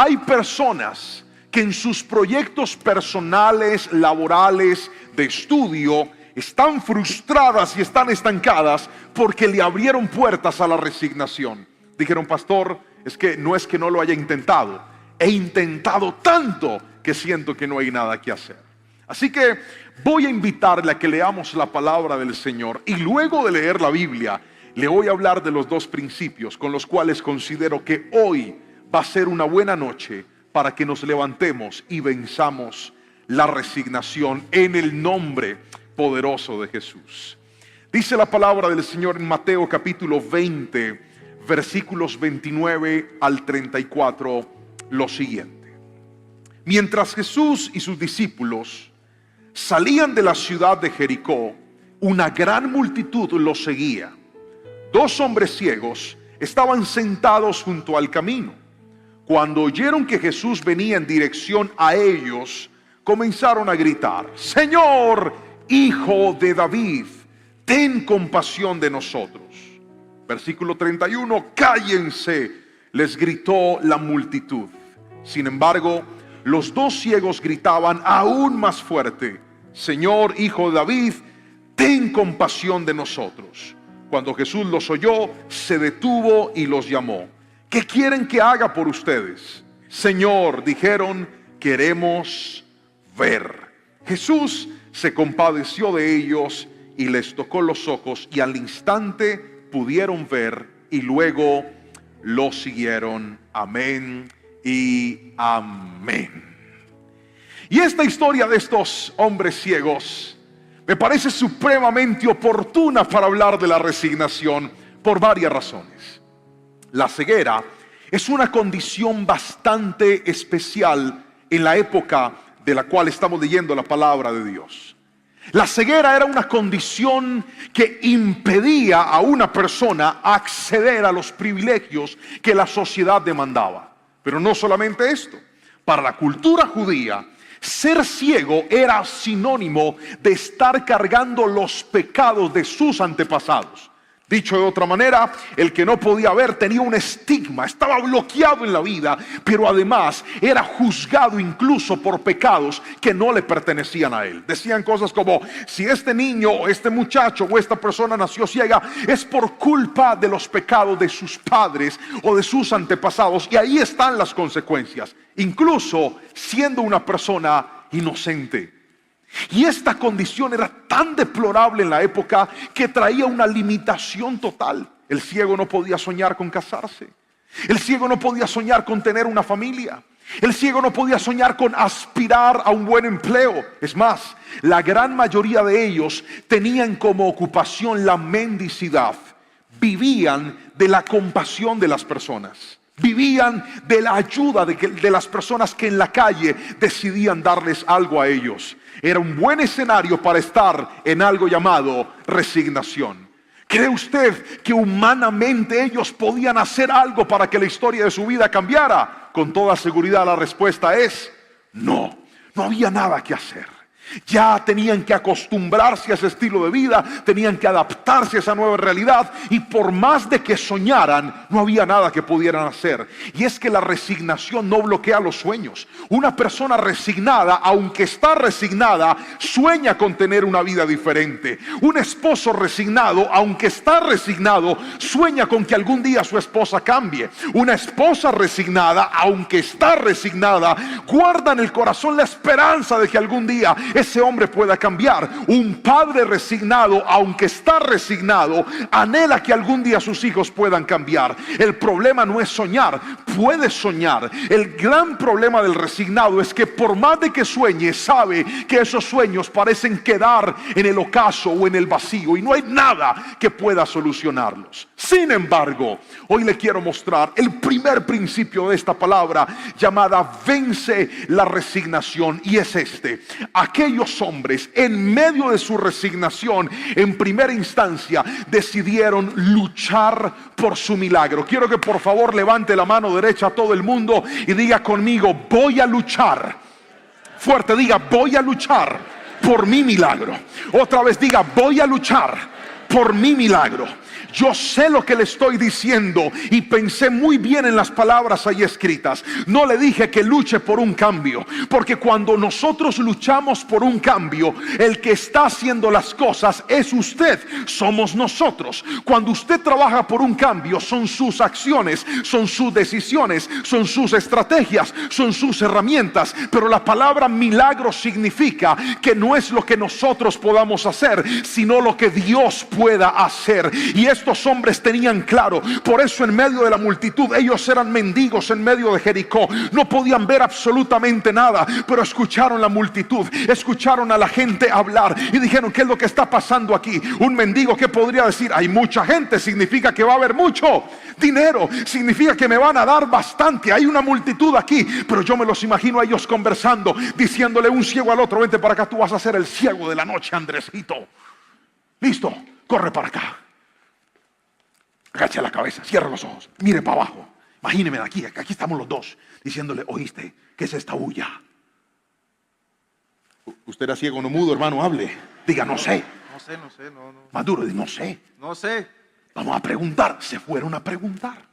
hay personas que en sus proyectos personales, laborales, de estudio, están frustradas y están estancadas porque le abrieron puertas a la resignación. Dijeron: pastor, es que no lo haya intentado. He intentado tanto que siento que no hay nada que hacer. Así que voy a invitarle a que leamos la palabra del Señor, y luego de leer la Biblia le voy a hablar de los dos principios con los cuales considero que hoy va a ser una buena noche para que nos levantemos y venzamos la resignación en el nombre poderoso de Jesús. Dice la palabra del Señor en Mateo capítulo 20, versículos 29 al 34, lo siguiente: mientras Jesús y sus discípulos salían de la ciudad de Jericó, una gran multitud los seguía. 2 hombres ciegos estaban sentados junto al camino. Cuando oyeron que Jesús venía en dirección a ellos, comenzaron a gritar: Señor, Hijo de David, ten compasión de nosotros. Versículo 31, cállense, les gritó la multitud. Sin embargo, los 2 ciegos gritaban aún más fuerte: Señor, Hijo de David, ten compasión de nosotros. Cuando Jesús los oyó, se detuvo y los llamó. ¿Qué quieren que haga por ustedes? Señor, dijeron, queremos ver. Jesús se compadeció de ellos y les tocó los ojos, y al instante pudieron ver, y luego lo siguieron. Amén y amén. Y esta historia de estos hombres ciegos me parece supremamente oportuna para hablar de la resignación por varias razones. La ceguera es una condición bastante especial en la época de la cual estamos leyendo la palabra de Dios. La ceguera era una condición que impedía a una persona acceder a los privilegios que la sociedad demandaba. Pero no solamente esto. Para la cultura judía, ser ciego era sinónimo de estar cargando los pecados de sus antepasados. Dicho de otra manera, el que no podía ver tenía un estigma, estaba bloqueado en la vida, pero además era juzgado incluso por pecados que no le pertenecían a él. Decían cosas como: si este niño o este muchacho o esta persona nació ciega, es por culpa de los pecados de sus padres o de sus antepasados, y ahí están las consecuencias, incluso siendo una persona inocente. Y esta condición era tan deplorable en la época que traía una limitación total. El ciego no podía soñar con casarse. El ciego no podía soñar con tener una familia. El ciego no podía soñar con aspirar a un buen empleo. Es más, la gran mayoría de ellos tenían como ocupación la mendicidad. Vivían de la compasión de las personas. Vivían de la ayuda de las personas que en la calle decidían darles algo a ellos. Era un buen escenario para estar en algo llamado resignación. ¿Cree usted que humanamente ellos podían hacer algo para que la historia de su vida cambiara? Con toda seguridad la respuesta es no. No había nada que hacer. Ya tenían que acostumbrarse a ese estilo de vida, tenían que adaptarse a esa nueva realidad, y por más de que soñaran, no había nada que pudieran hacer. Y es que la resignación no bloquea los sueños. Una persona resignada, aunque está resignada, sueña con tener una vida diferente. Un esposo resignado, aunque está resignado, sueña con que algún día su esposa cambie. Una esposa resignada, aunque está resignada, guarda en el corazón la esperanza de que algún día ese hombre pueda cambiar. Un padre resignado, aunque está resignado, anhela que algún día sus hijos puedan cambiar. El problema no es soñar, puede soñar. El gran problema del resignado es que por más de que sueñe, sabe que esos sueños parecen quedar en el ocaso o en el vacío, y no hay nada que pueda solucionarlos. Sin embargo, hoy le quiero mostrar el primer principio de esta palabra llamada vence la resignación, y es este: aquellos hombres en medio de su resignación, en primera instancia decidieron luchar por su milagro. Quiero que por favor levante la mano derecha a todo el mundo y diga conmigo: voy a luchar. Fuerte, diga: voy a luchar por mi milagro. Otra vez diga: voy a luchar por mi milagro. Yo sé lo que le estoy diciendo y pensé muy bien en las palabras ahí escritas. No le dije que luche por un cambio, porque cuando nosotros luchamos por un cambio, el que está haciendo las cosas es usted, somos nosotros. Cuando usted trabaja por un cambio, son sus acciones, son sus decisiones, son sus estrategias, son sus herramientas. Pero la palabra milagro significa que no es lo que nosotros podamos hacer, sino lo que Dios pueda hacer. Y estos hombres tenían claro. Por eso en medio de la multitud, ellos eran mendigos en medio de Jericó, no podían ver absolutamente nada, pero escucharon la multitud, escucharon a la gente hablar y dijeron: ¿qué es lo que está pasando aquí? Un mendigo, ¿qué podría decir? Hay mucha gente, significa que va a haber mucho dinero, significa que me van a dar bastante, hay una multitud aquí. Pero yo me los imagino a ellos conversando, diciéndole un ciego al otro: vente para acá, tú vas a ser el ciego de la noche, Andresito. Listo, corre para acá, agacha la cabeza, cierra los ojos, mire para abajo. Imagíneme de aquí estamos los dos, diciéndole: ¿oíste? ¿Qué es esta bulla? Usted era ciego, no mudo, hermano, hable. Diga: no sé. No sé, no. Más duro, no sé. No sé. Vamos a preguntar. Se fueron a preguntar.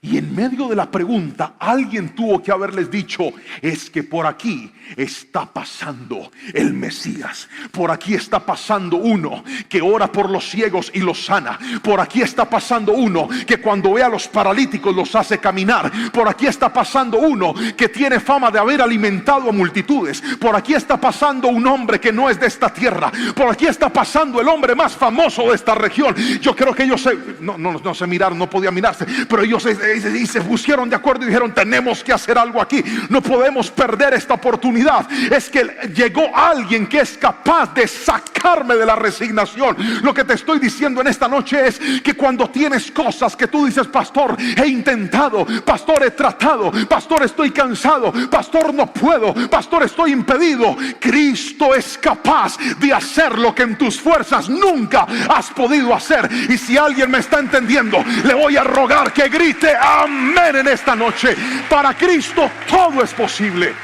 Y en medio de la pregunta, alguien tuvo que haberles dicho: es que por aquí está pasando el Mesías. Por aquí está pasando uno que ora por los ciegos y los sana. Por aquí está pasando uno que cuando ve a los paralíticos los hace caminar. Por aquí está pasando uno que tiene fama de haber alimentado a multitudes. Por aquí está pasando un hombre que no es de esta tierra. Por aquí está pasando el hombre más famoso de esta región. Yo creo que ellos no se miraron, no podían mirarse, pero ellos y se pusieron de acuerdo y dijeron: tenemos que hacer algo aquí, no podemos perder esta oportunidad. Es que llegó alguien que es capaz de sacarme de la resignación. Lo que te estoy diciendo en esta noche es que cuando tienes cosas que tú dices: pastor, he intentado, pastor, he tratado, pastor, estoy cansado, pastor, no puedo, pastor, estoy impedido, Cristo es capaz de hacer lo que en tus fuerzas nunca has podido hacer. Y si alguien me está entendiendo, le voy a rogar que grite amén en esta noche. Para Cristo todo es posible,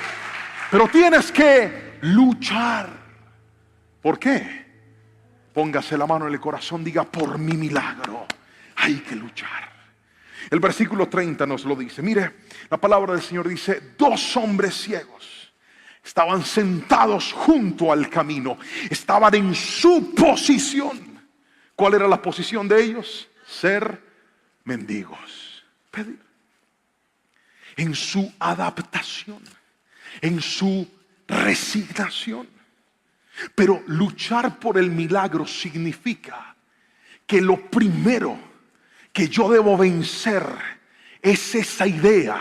pero tienes que luchar. ¿Por qué? Póngase la mano en el corazón, diga: por mi milagro hay que luchar. El versículo 30 nos lo dice. Mire, la palabra del Señor dice: dos hombres ciegos estaban sentados junto al camino, estaban en su posición. ¿Cuál era la posición de ellos? Ser mendigos, pedir. En su adaptación, en su resignación. Pero luchar por el milagro significa que lo primero que yo debo vencer es esa idea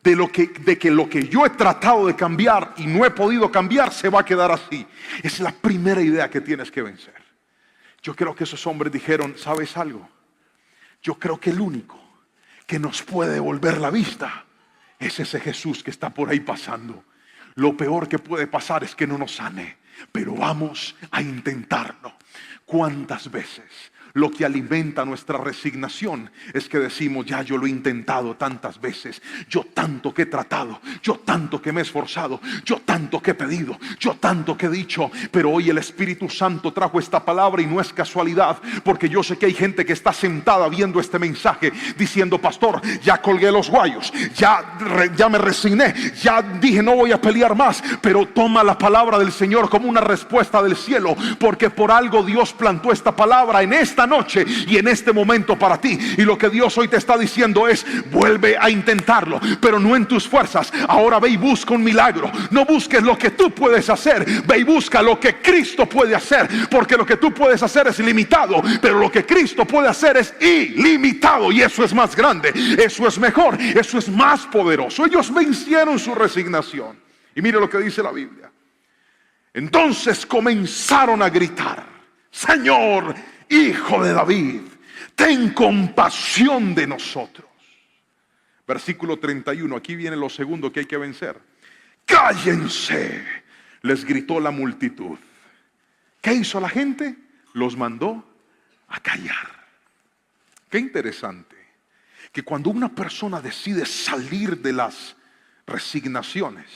de que lo que yo he tratado de cambiar y no he podido cambiar se va a quedar así. Es la primera idea que tienes que vencer. Yo creo que esos hombres dijeron: ¿sabes algo? Yo creo que el único que nos puede devolver la vista es ese Jesús que está por ahí pasando. Lo peor que puede pasar es que no nos sane, pero vamos a intentarlo. ¿Cuántas veces lo que alimenta nuestra resignación es que decimos: ya yo lo he intentado tantas veces, yo tanto que he tratado, yo tanto que me he esforzado, yo tanto que he pedido, yo tanto que he dicho? Pero hoy el Espíritu Santo trajo esta palabra y no es casualidad, porque yo sé que hay gente que está sentada viendo este mensaje diciendo: pastor, ya colgué los guayos, ya me resigné, ya dije no voy a pelear más. Pero toma la palabra del Señor como una respuesta del cielo, porque por algo Dios plantó esta palabra en esta noche y en este momento para ti. Y lo que Dios hoy te está diciendo es: vuelve a intentarlo, pero no en tus fuerzas. Ahora ve y busca un milagro. No busques lo que tú puedes hacer, ve y busca lo que Cristo puede hacer, porque lo que tú puedes hacer es limitado, pero lo que Cristo puede hacer es ilimitado, y eso es más grande, eso es mejor, eso es más poderoso. Ellos vencieron su resignación. Y mire lo que dice la Biblia: entonces comenzaron a gritar: Señor, Hijo de David, ten compasión de nosotros. Versículo 31, aquí viene lo segundo que hay que vencer. Cállense, les gritó la multitud. ¿Qué hizo la gente? Los mandó a callar. Qué interesante que cuando una persona decide salir de las resignaciones,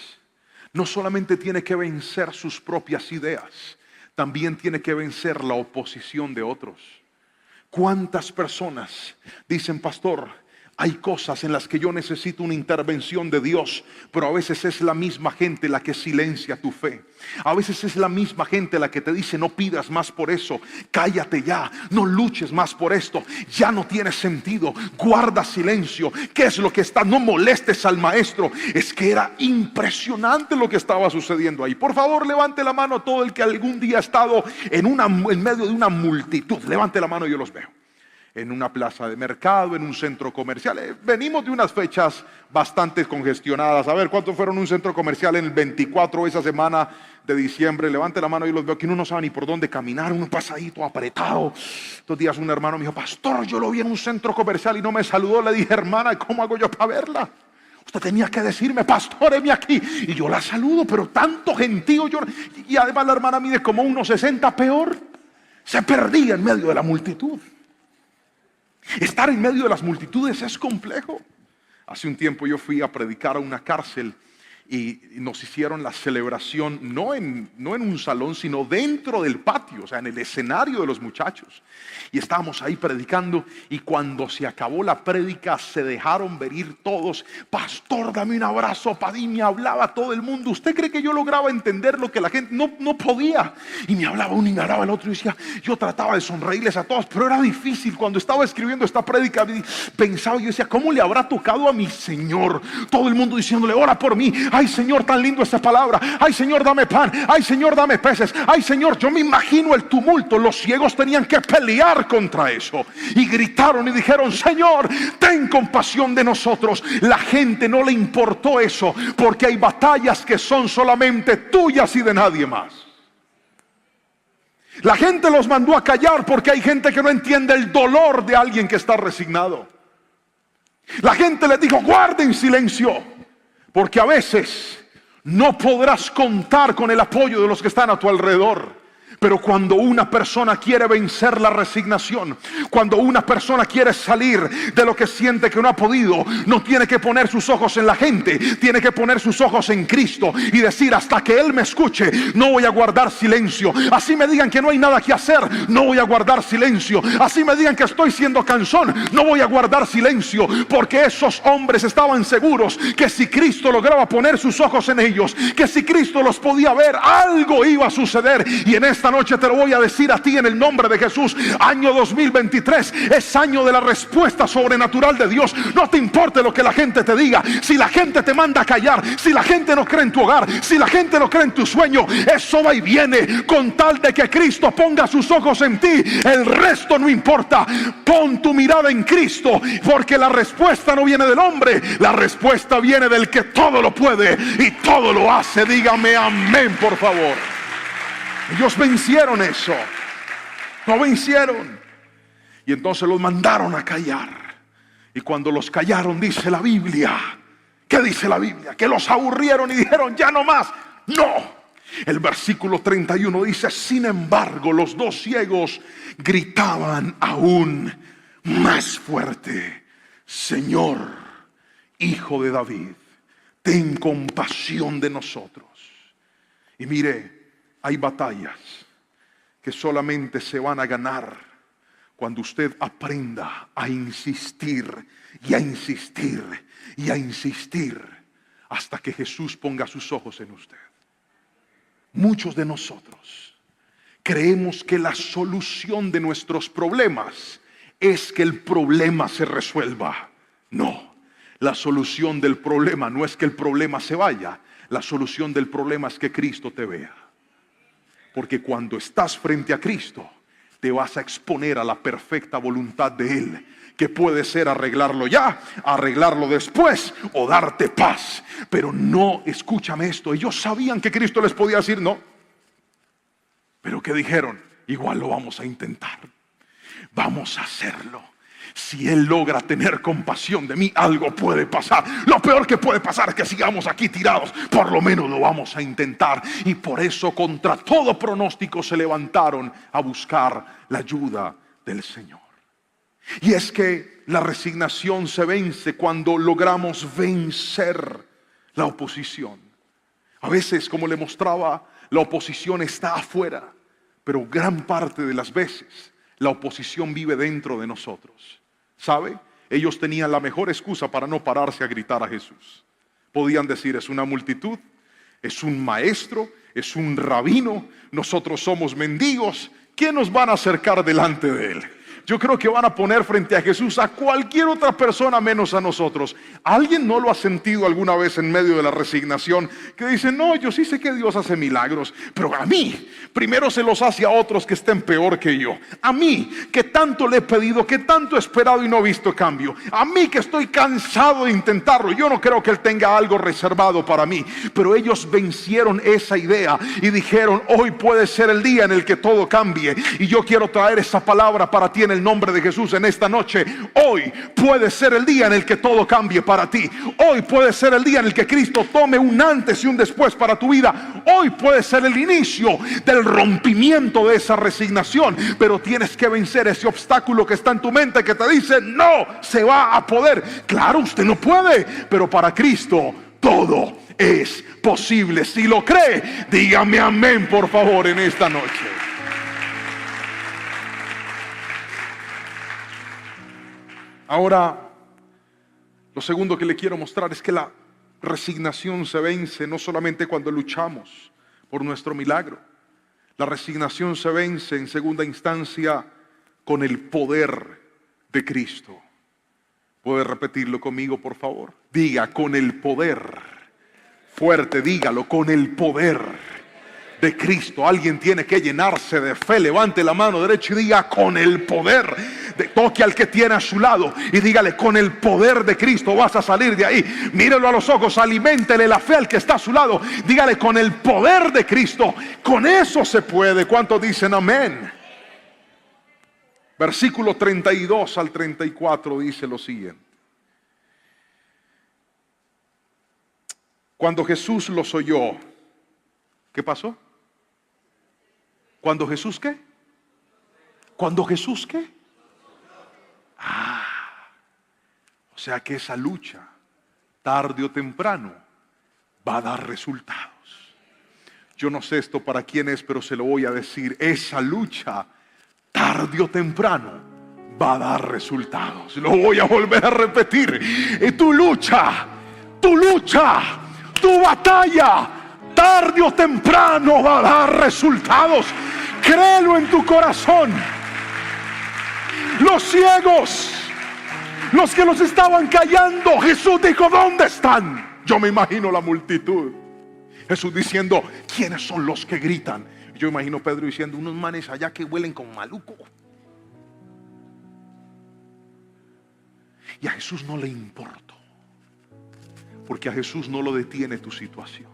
no solamente tiene que vencer sus propias ideas, también tiene que vencer la oposición de otros. ¿Cuántas personas dicen, pastor, hay cosas en las que yo necesito una intervención de Dios, pero a veces es la misma gente la que silencia tu fe? A veces es la misma gente la que te dice, no pidas más por eso, cállate ya, no luches más por esto, ya no tiene sentido, guarda silencio. ¿Qué es lo que está? No molestes al maestro. Es que era impresionante lo que estaba sucediendo ahí. Por favor, levante la mano todo el que algún día ha estado en medio de una multitud. Levante la mano y yo los veo. En una plaza de mercado, en un centro comercial. Venimos de unas fechas bastante congestionadas. A ver, ¿cuántos fueron un centro comercial en el 24 esa semana de diciembre? Levante la mano y los veo que uno no sabe ni por dónde caminar. Uno pasa ahí todo apretado. Estos días un hermano me dijo, pastor, yo lo vi en un centro comercial y no me saludó. Le dije, hermana, ¿cómo hago yo para verla? Usted tenía que decirme, pastor, heme aquí. Y yo la saludo, pero tanto gentío. Y además la hermana mide como unos 60 peor. Se perdía en medio de la multitud. Estar en medio de las multitudes es complejo. Hace un tiempo yo fui a predicar a una cárcel y nos hicieron la celebración no en un salón, sino dentro del patio, o sea, en el escenario de los muchachos. Y estábamos ahí predicando, y cuando se acabó la prédica se dejaron venir todos. Pastor, dame un abrazo, padre. Y me hablaba todo el mundo. ¿Usted cree que yo lograba entender lo que la gente no podía? Y me hablaba uno y me hablaba el otro, y decía, yo trataba de sonreírles a todos, pero era difícil. Cuando estaba escribiendo esta prédica pensaba, yo decía, ¿cómo le habrá tocado a mi Señor? Todo el mundo diciéndole, ora por mí. Ay, Señor, tan lindo esa palabra. Ay, Señor, dame pan. Ay, Señor, dame peces. Ay, Señor, yo me imagino el tumulto. Los ciegos tenían que pelear contra eso, y gritaron y dijeron, Señor, ten compasión de nosotros. La gente no le importó eso, porque hay batallas que son solamente tuyas y de nadie más. La gente los mandó a callar porque hay gente que no entiende el dolor de alguien que está resignado. La gente les dijo, guarden silencio, porque a veces no podrás contar con el apoyo de los que están a tu alrededor. Pero cuando una persona quiere vencer la resignación, cuando una persona quiere salir de lo que siente que no ha podido, no tiene que poner sus ojos en la gente, tiene que poner sus ojos en Cristo y decir, hasta que Él me escuche, no voy a guardar silencio. Así me digan que no hay nada que hacer, no voy a guardar silencio. Así me digan que estoy siendo cansón, no voy a guardar silencio, porque esos hombres estaban seguros que si Cristo lograba poner sus ojos en ellos, que si Cristo los podía ver, algo iba a suceder. Y en esta noche te lo voy a decir a ti en el nombre de Jesús. Año 2023 es año de la respuesta sobrenatural de Dios. No te importe lo que la gente te diga. Si la gente te manda a callar, si la gente no cree en tu hogar, si la gente no cree en tu sueño, eso va y viene. Con tal de que Cristo ponga sus ojos en ti, el resto no importa. Pon tu mirada en Cristo, porque la respuesta no viene del hombre, la respuesta viene del que todo lo puede y todo lo hace. Dígame amén, por favor. Ellos vencieron eso, no vencieron. Y entonces los mandaron a callar. Y cuando los callaron, dice la Biblia, ¿qué dice la Biblia? Que los aburrieron y dijeron, ya no más. No. El versículo 31 dice, sin embargo, los dos ciegos gritaban aún más fuerte, Señor, Hijo de David, ten compasión de nosotros. Y mire, hay batallas que solamente se van a ganar cuando usted aprenda a insistir y a insistir y a insistir hasta que Jesús ponga sus ojos en usted. Muchos de nosotros creemos que la solución de nuestros problemas es que el problema se resuelva. No, la solución del problema no es que el problema se vaya. La solución del problema es que Cristo te vea. Porque cuando estás frente a Cristo, te vas a exponer a la perfecta voluntad de Él, que puede ser arreglarlo ya, arreglarlo después o darte paz. Pero no, escúchame esto, ellos sabían que Cristo les podía decir no. Pero ¿qué dijeron? Igual lo vamos a intentar. Vamos a hacerlo. Si Él logra tener compasión de mí, algo puede pasar. Lo peor que puede pasar es que sigamos aquí tirados. Por lo menos lo vamos a intentar. Y por eso contra todo pronóstico se levantaron a buscar la ayuda del Señor. Y es que la resignación se vence cuando logramos vencer la oposición. A veces, como le mostraba, la oposición está afuera, pero gran parte de las veces La oposición vive dentro de nosotros. ¿Sabe? Ellos tenían la mejor excusa para no pararse a gritar a Jesús. Podían decir, es una multitud, es un maestro, es un rabino, nosotros somos mendigos, ¿qué nos van a acercar delante de él? Yo creo que van a poner frente a Jesús a cualquier otra persona menos a nosotros. ¿Alguien no lo ha sentido alguna vez en medio de la resignación? Que dice, no, yo sí sé que Dios hace milagros, pero a mí, primero se los hace a otros que estén peor que yo. A mí, que tanto le he pedido, que tanto he esperado y no he visto cambio. A mí que estoy cansado de intentarlo. Yo no creo que Él tenga algo reservado para mí. Pero ellos vencieron esa idea y dijeron, hoy puede ser el día en el que todo cambie. Y yo quiero traer esa palabra para ti en el nombre de Jesús en esta noche. Hoy puede ser el día en el que todo cambie para ti. Hoy puede ser el día en el que Cristo tome un antes y un después para tu vida. Hoy puede ser el inicio del rompimiento de esa resignación, pero tienes que vencer ese obstáculo que está en tu mente que te dice, no se va a poder. Claro, usted no puede, pero para Cristo todo es posible. Si lo cree, dígame amén, por favor, en esta noche. Ahora, lo segundo que le quiero mostrar es que la resignación se vence no solamente cuando luchamos por nuestro milagro. La resignación se vence en segunda instancia con el poder de Cristo. ¿Puede repetirlo conmigo, por favor? Diga, con el poder. Fuerte, dígalo, con el poder de Cristo. Alguien tiene que llenarse de fe. Levante la mano derecha y diga, con el poder. Toque al que tiene a su lado y dígale, con el poder de Cristo vas a salir de ahí. Mírelo a los ojos, aliméntele la fe al que está a su lado. Dígale, con el poder de Cristo, con eso se puede. ¿Cuántos dicen amén? Versículo 32 al 34 dice lo siguiente. Cuando Jesús los oyó, ¿qué pasó? ¿Cuando Jesús qué? ¿Cuando Jesús qué? O sea que esa lucha, tarde o temprano, va a dar resultados. Yo no sé esto para quién es, pero se lo voy a decir. Esa lucha, tarde o temprano, va a dar resultados. Lo voy a volver a repetir. Y tu lucha, tu batalla, tarde o temprano va a dar resultados. Créelo en tu corazón. Los ciegos, los que los estaban callando, Jesús dijo, ¿dónde están? Yo me imagino la multitud. Jesús diciendo, ¿quiénes son los que gritan? Yo imagino Pedro diciendo, unos manes allá que huelen como maluco. Y a Jesús no le importó, porque a Jesús no lo detiene tu situación.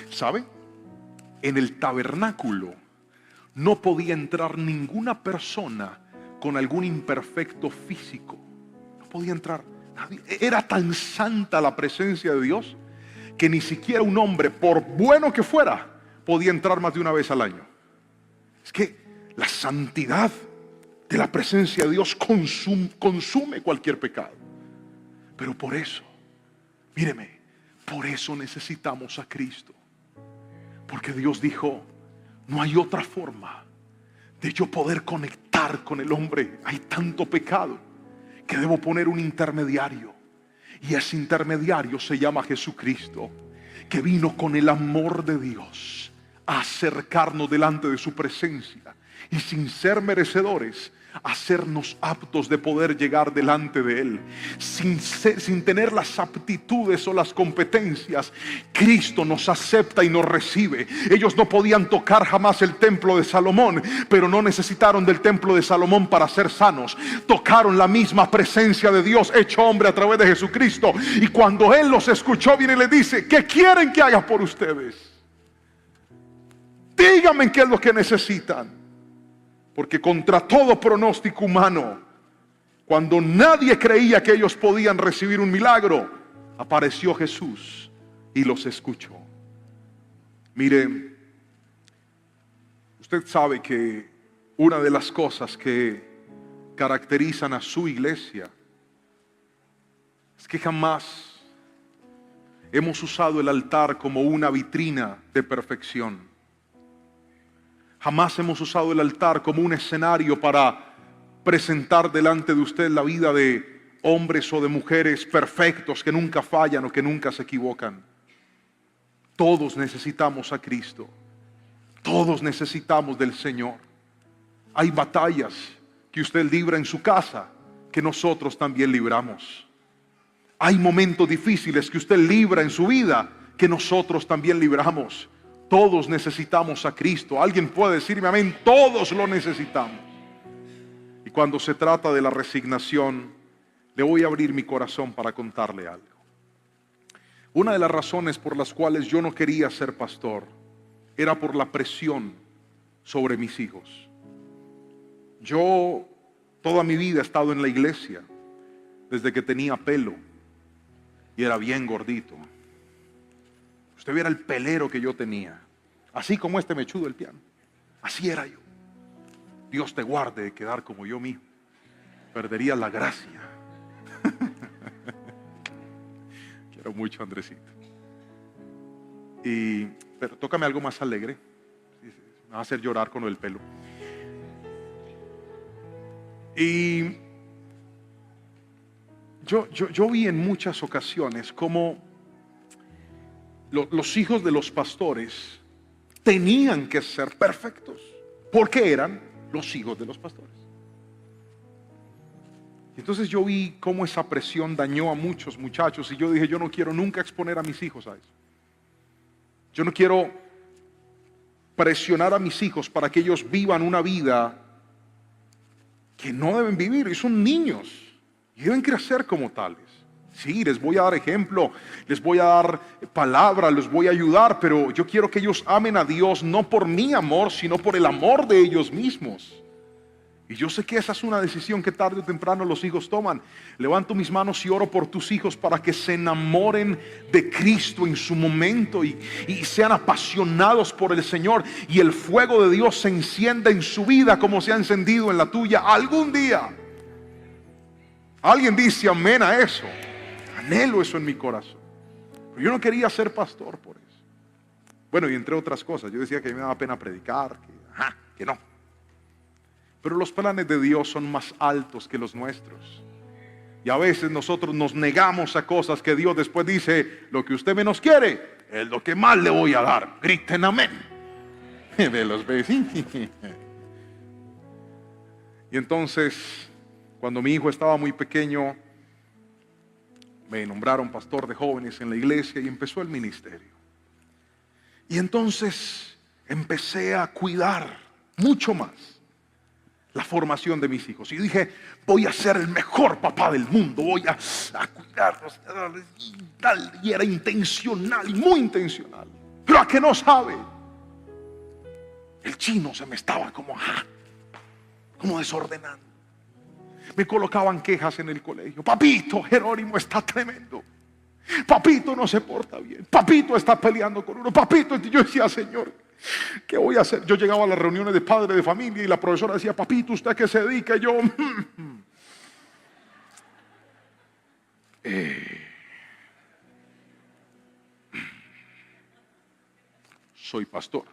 ¿Sabe? En el tabernáculo no podía entrar ninguna persona con algún imperfecto físico. No podía entrar nadie. Era tan santa la presencia de Dios que ni siquiera un hombre, por bueno que fuera, podía entrar más de una vez al año. Es que la santidad de la presencia de Dios consume cualquier pecado. Pero por eso, míreme, por eso necesitamos a Cristo. Porque Dios dijo, no hay otra forma de yo poder conectar con el hombre. Hay tanto pecado que debo poner un intermediario. Y ese intermediario se llama Jesucristo, que vino con el amor de Dios a acercarnos delante de su presencia. Y sin ser merecedores, hacernos aptos de poder llegar delante de Él. Sin tener las aptitudes o las competencias, Cristo nos acepta y nos recibe. Ellos no podían tocar jamás el templo de Salomón, pero no necesitaron del templo de Salomón para ser sanos. Tocaron la misma presencia de Dios hecho hombre a través de Jesucristo. Y cuando Él los escuchó, viene y le dice, ¿qué quieren que haga por ustedes? Díganme qué es lo que necesitan. Porque contra todo pronóstico humano, cuando nadie creía que ellos podían recibir un milagro, apareció Jesús y los escuchó. Mire, usted sabe que una de las cosas que caracterizan a su iglesia es que jamás hemos usado el altar como una vitrina de perfección. Jamás hemos usado el altar como un escenario para presentar delante de usted la vida de hombres o de mujeres perfectos que nunca fallan o que nunca se equivocan. Todos necesitamos a Cristo. Todos necesitamos del Señor. Hay batallas que usted libra en su casa que nosotros también libramos. Hay momentos difíciles que usted libra en su vida que nosotros también libramos. Todos necesitamos a Cristo. Alguien puede decirme amén. Todos lo necesitamos. Y cuando se trata de la resignación, le voy a abrir mi corazón para contarle algo. Una de las razones por las cuales yo no quería ser pastor era por la presión sobre mis hijos. Yo toda mi vida he estado en la iglesia desde que tenía pelo y era bien gordito. Usted viera el pelero que yo tenía, así como este mechudo del piano. Así era yo. Dios te guarde de quedar como yo mismo. Perdería la gracia. Quiero mucho a Andresito. Pero tócame algo más alegre. Me va a hacer llorar con el pelo. Y yo vi en muchas ocasiones cómo los hijos de los pastores tenían que ser perfectos, porque eran los hijos de los pastores. Entonces yo vi cómo esa presión dañó a muchos muchachos y yo dije, yo no quiero nunca exponer a mis hijos a eso. Yo no quiero presionar a mis hijos para que ellos vivan una vida que no deben vivir. Y son niños y deben crecer como tales. Sí, les voy a dar ejemplo, les voy a dar palabra, les voy a ayudar, pero yo quiero que ellos amen a Dios no por mi amor, sino por el amor de ellos mismos. Y yo sé que esa es una decisión que tarde o temprano los hijos toman. Levanto mis manos y oro por tus hijos para que se enamoren de Cristo en su momento y sean apasionados por el Señor y el fuego de Dios se encienda en su vida como se ha encendido en la tuya algún día. Alguien dice amén a eso. Anhelo eso en mi corazón. Pero yo no quería ser pastor por eso. Bueno, y entre otras cosas, yo decía que me daba pena predicar, que no. Pero los planes de Dios son más altos que los nuestros. Y a veces nosotros nos negamos a cosas que Dios después dice, lo que usted menos quiere es lo que más le voy a dar. Griten amén. De los vecinos. Y entonces, cuando mi hijo estaba muy pequeño, me nombraron pastor de jóvenes en la iglesia y empezó el ministerio. Y entonces empecé a cuidar mucho más la formación de mis hijos. Y dije, voy a ser el mejor papá del mundo, voy a cuidarlos. Y era intencional, y muy intencional. Pero a que no sabe, el chino se me estaba como desordenando. Me colocaban quejas en el colegio. Papito, Jerónimo está tremendo. Papito no se porta bien. Papito está peleando con uno. Papito, yo decía, Señor, ¿qué voy a hacer? Yo llegaba a las reuniones de padres de familia y la profesora decía, papito, ¿usted a qué se dedica? Y yo, soy pastor.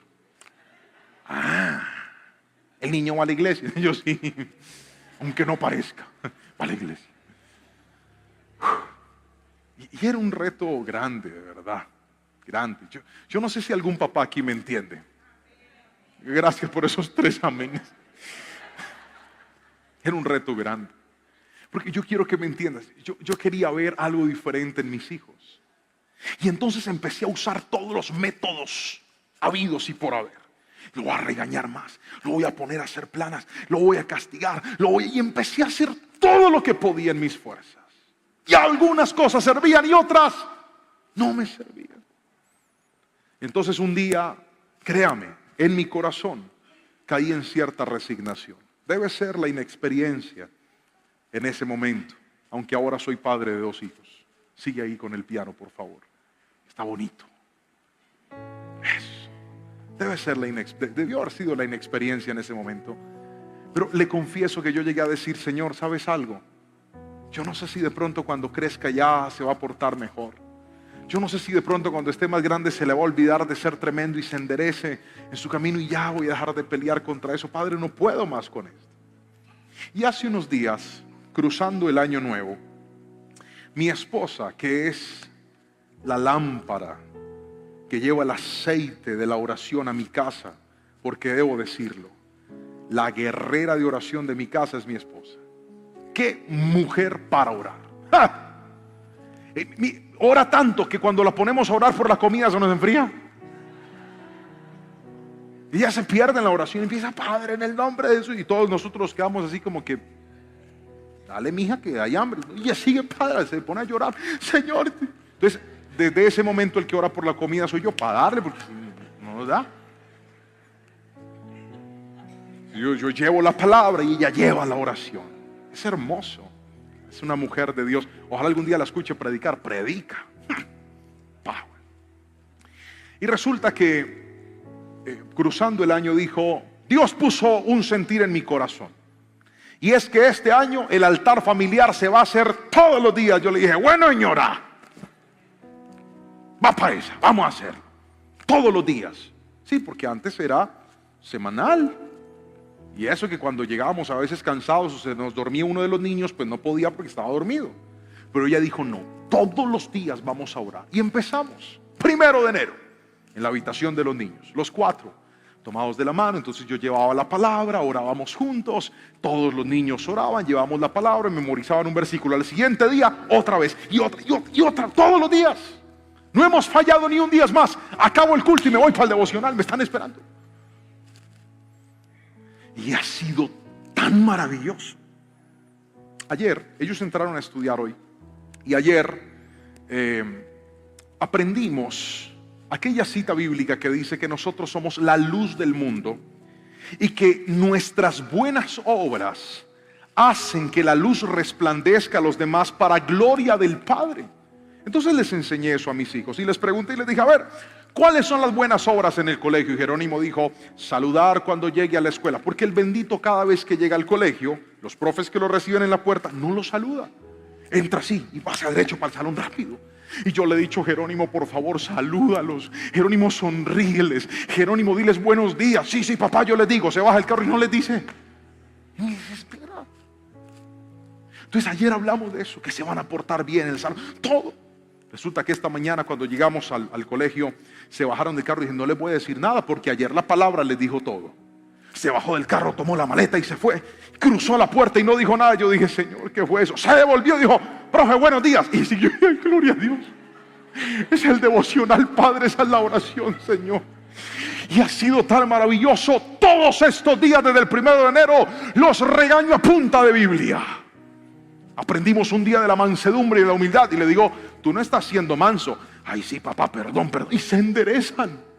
El niño va a la iglesia. Yo sí, aunque no parezca, va a la iglesia. Y era un reto grande, de verdad. Grande. Yo no sé si algún papá aquí me entiende. Gracias por esos 3 amenes. Era un reto grande. Porque yo quiero que me entiendas. Yo quería ver algo diferente en mis hijos. Y entonces empecé a usar todos los métodos habidos y por haber. Lo voy a regañar más. Lo voy a poner a hacer planas. Lo voy a castigar. Y empecé a hacer todo lo que podía en mis fuerzas. Y algunas cosas servían y otras no me servían. Entonces un día, créame, en mi corazón caí en cierta resignación. Debe ser la inexperiencia en ese momento, aunque ahora soy padre de 2 hijos. Sigue ahí con el piano, por favor. Está bonito. Eso. Debe ser debió haber sido la inexperiencia en ese momento. Pero le confieso que yo llegué a decir, Señor, ¿sabes algo? Yo no sé si de pronto cuando crezca ya se va a portar mejor. Yo no sé si de pronto cuando esté más grande se le va a olvidar de ser tremendo y se enderece en su camino y ya voy a dejar de pelear contra eso. Padre, no puedo más con esto. Y hace unos días, cruzando el año nuevo, mi esposa, que es la lámpara que lleva el aceite de la oración a mi casa, porque debo decirlo, la guerrera de oración de mi casa es mi esposa. ¡Qué mujer para orar! ¡Ja! Ora tanto que cuando la ponemos a orar por la comida se nos enfría. Ella se pierde en la oración y empieza, Padre, en el nombre de Jesús. Y todos nosotros quedamos así como que, dale, mija, que hay hambre. Y ella sigue, Padre, se pone a llorar, Señor. Entonces, desde ese momento el que ora por la comida soy yo, para darle, porque no nos da. Yo llevo la palabra y ella lleva la oración. Es hermoso. Es una mujer de Dios. Ojalá algún día la escuche predicar. Predica. Y resulta que cruzando el año dijo, Dios puso un sentir en mi corazón. Y es que este año el altar familiar se va a hacer todos los días. Yo le dije, bueno, señora, va para esa, vamos a hacerlo todos los días. Sí, porque antes era semanal. Y eso que cuando llegábamos a veces cansados o se nos dormía uno de los niños, pues no podía porque estaba dormido. Pero ella dijo, no, todos los días vamos a orar. Y empezamos, 1 de enero, en la habitación de los niños, los 4, tomados de la mano. Entonces yo llevaba la palabra, orábamos juntos, todos los niños oraban, llevábamos la palabra, memorizaban un versículo. Al siguiente día, otra vez, y otra, todos los días. No hemos fallado ni un día más. Acabo el culto y me voy para el devocional, me están esperando. Y ha sido tan maravilloso. Ayer, ellos entraron a estudiar hoy. Y ayer aprendimos aquella cita bíblica que dice que nosotros somos la luz del mundo. Y que nuestras buenas obras hacen que la luz resplandezca a los demás para gloria del Padre. Entonces les enseñé eso a mis hijos. Y les pregunté y les dije, a ver, ¿cuáles son las buenas obras en el colegio? Y Jerónimo dijo, saludar cuando llegue a la escuela. Porque el bendito cada vez que llega al colegio, los profes que lo reciben en la puerta, no lo saluda. Entra así y pasa derecho para el salón rápido. Y yo le he dicho, Jerónimo, por favor, salúdalos. Jerónimo, sonríeles. Jerónimo, diles buenos días. Sí, sí, papá, yo les digo. Se baja el carro y no les dice. Y me desespera. Entonces ayer hablamos de eso, que se van a portar bien en el salón. Todo. Resulta que esta mañana cuando llegamos al colegio, se bajaron del carro y dijeron, no les voy a decir nada porque ayer la palabra les dijo todo. Se bajó del carro, tomó la maleta y se fue. Cruzó la puerta y no dijo nada. Yo dije, Señor, ¿qué fue eso? Se devolvió y dijo, profe, buenos días. Y siguió, ay, gloria a Dios. Es el devocional, Padre, esa es la oración, Señor. Y ha sido tan maravilloso. Todos estos días desde el 1 de enero los regaño a punta de Biblia. Aprendimos un día de la mansedumbre y de la humildad. Y le digo, tú no estás siendo manso. Ay, sí, papá, perdón. Y se enderezan.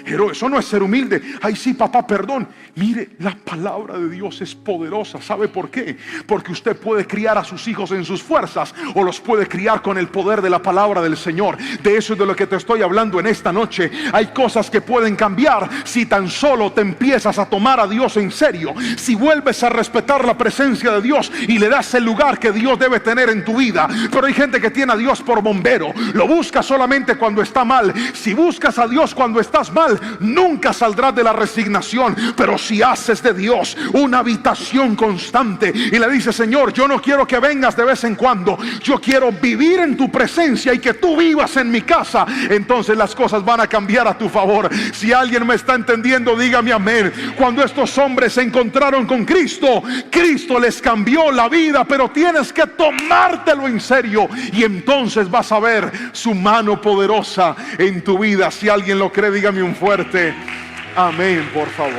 Pero eso no es ser humilde. Ay, sí, papá, perdón. Mire, la palabra de Dios es poderosa. ¿Sabe por qué? Porque usted puede criar a sus hijos en sus fuerzas o los puede criar con el poder de la palabra del Señor. De eso es de lo que te estoy hablando en esta noche. Hay cosas que pueden cambiar si tan solo te empiezas a tomar a Dios en serio. Si vuelves a respetar la presencia de Dios y le das el lugar que Dios debe tener en tu vida. Pero hay gente que tiene a Dios por bombero. Lo busca solamente cuando está mal. Si buscas a Dios cuando estás mal, nunca saldrás de la resignación. Pero si haces de Dios una habitación constante y le dices, Señor, yo no quiero que vengas de vez en cuando, yo quiero vivir en tu presencia y que tú vivas en mi casa, entonces las cosas van a cambiar a tu favor. Si alguien me está entendiendo, dígame amén. Cuando estos hombres se encontraron con Cristo, Cristo les cambió la vida, pero tienes que tomártelo en serio y entonces vas a ver su mano poderosa en tu vida. Si alguien lo cree, dígame un fuerte amén, por favor.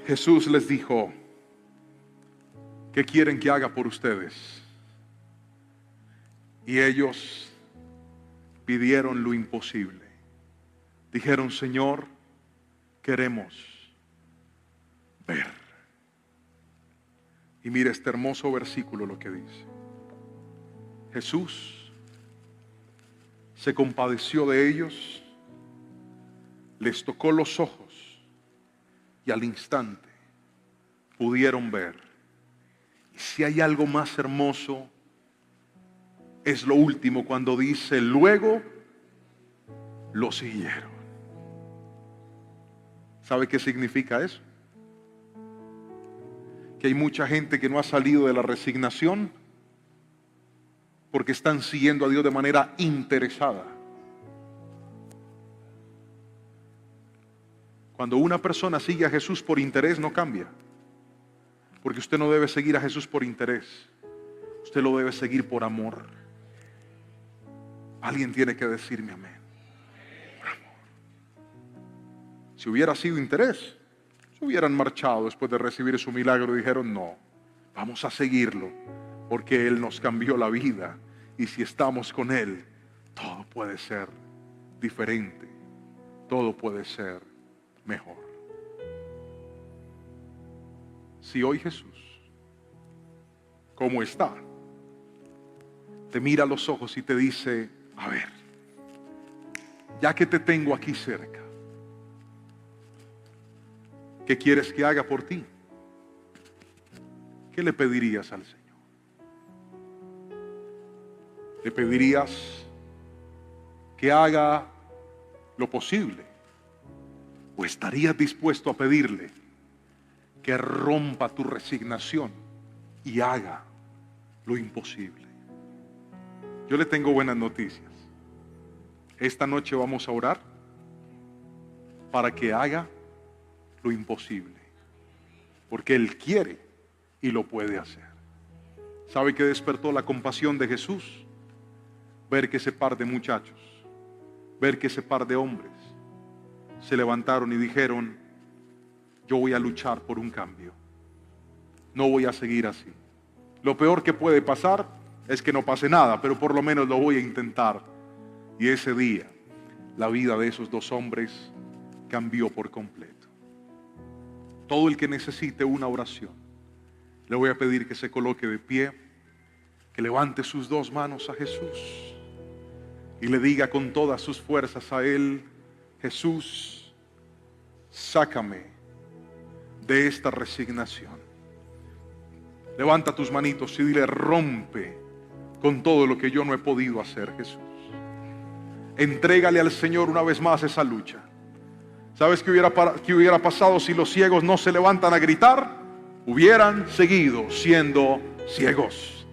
Jesús les dijo, ¿qué quieren que haga por ustedes? Y ellos pidieron lo imposible. Dijeron, Señor, queremos ver. Y mire este hermoso versículo lo que dice. Jesús se compadeció de ellos, les tocó los ojos y al instante pudieron ver Si hay algo más hermoso, es lo último cuando dice: luego lo siguieron. ¿Sabe qué significa eso? Que hay mucha gente que no ha salido de la resignación porque están siguiendo a Dios de manera interesada. Cuando una persona sigue a Jesús por interés, no cambia. Porque usted no debe seguir a Jesús por interés. Usted lo debe seguir por amor. Alguien tiene que decirme amén. Por amor. Si hubiera sido interés, se hubieran marchado después de recibir su milagro y dijeron: no, vamos a seguirlo, porque Él nos cambió la vida. Y si estamos con Él, todo puede ser diferente. Todo puede ser mejor. Si hoy Jesús, como está, te mira a los ojos y te dice: a ver, ya que te tengo aquí cerca, ¿qué quieres que haga por ti? ¿Qué le pedirías al Señor? ¿Le pedirías que haga lo posible? ¿O estarías dispuesto a pedirle que rompa tu resignación y haga lo imposible? Yo le tengo buenas noticias. Esta noche vamos a orar para que haga lo imposible, porque Él quiere y lo puede hacer. ¿Sabe qué despertó la compasión de Jesús? Ver que ese par de muchachos, ver que ese par de hombres se levantaron y dijeron: yo voy a luchar por un cambio, no voy a seguir así. Lo peor que puede pasar es que no pase nada, pero por lo menos lo voy a intentar. Y ese día la vida de esos dos hombres cambió por completo. Todo el que necesite una oración, le voy a pedir que se coloque de pie, que levante sus dos manos a Jesús y le diga con todas sus fuerzas a Él: Jesús, sácame de esta resignación. Levanta tus manitos y dile: rompe con todo lo que yo no he podido hacer, Jesús. Entrégale al Señor una vez más esa lucha. ¿Sabes qué hubiera pasado si los ciegos no se levantan a gritar? Hubieran seguido siendo ciegos.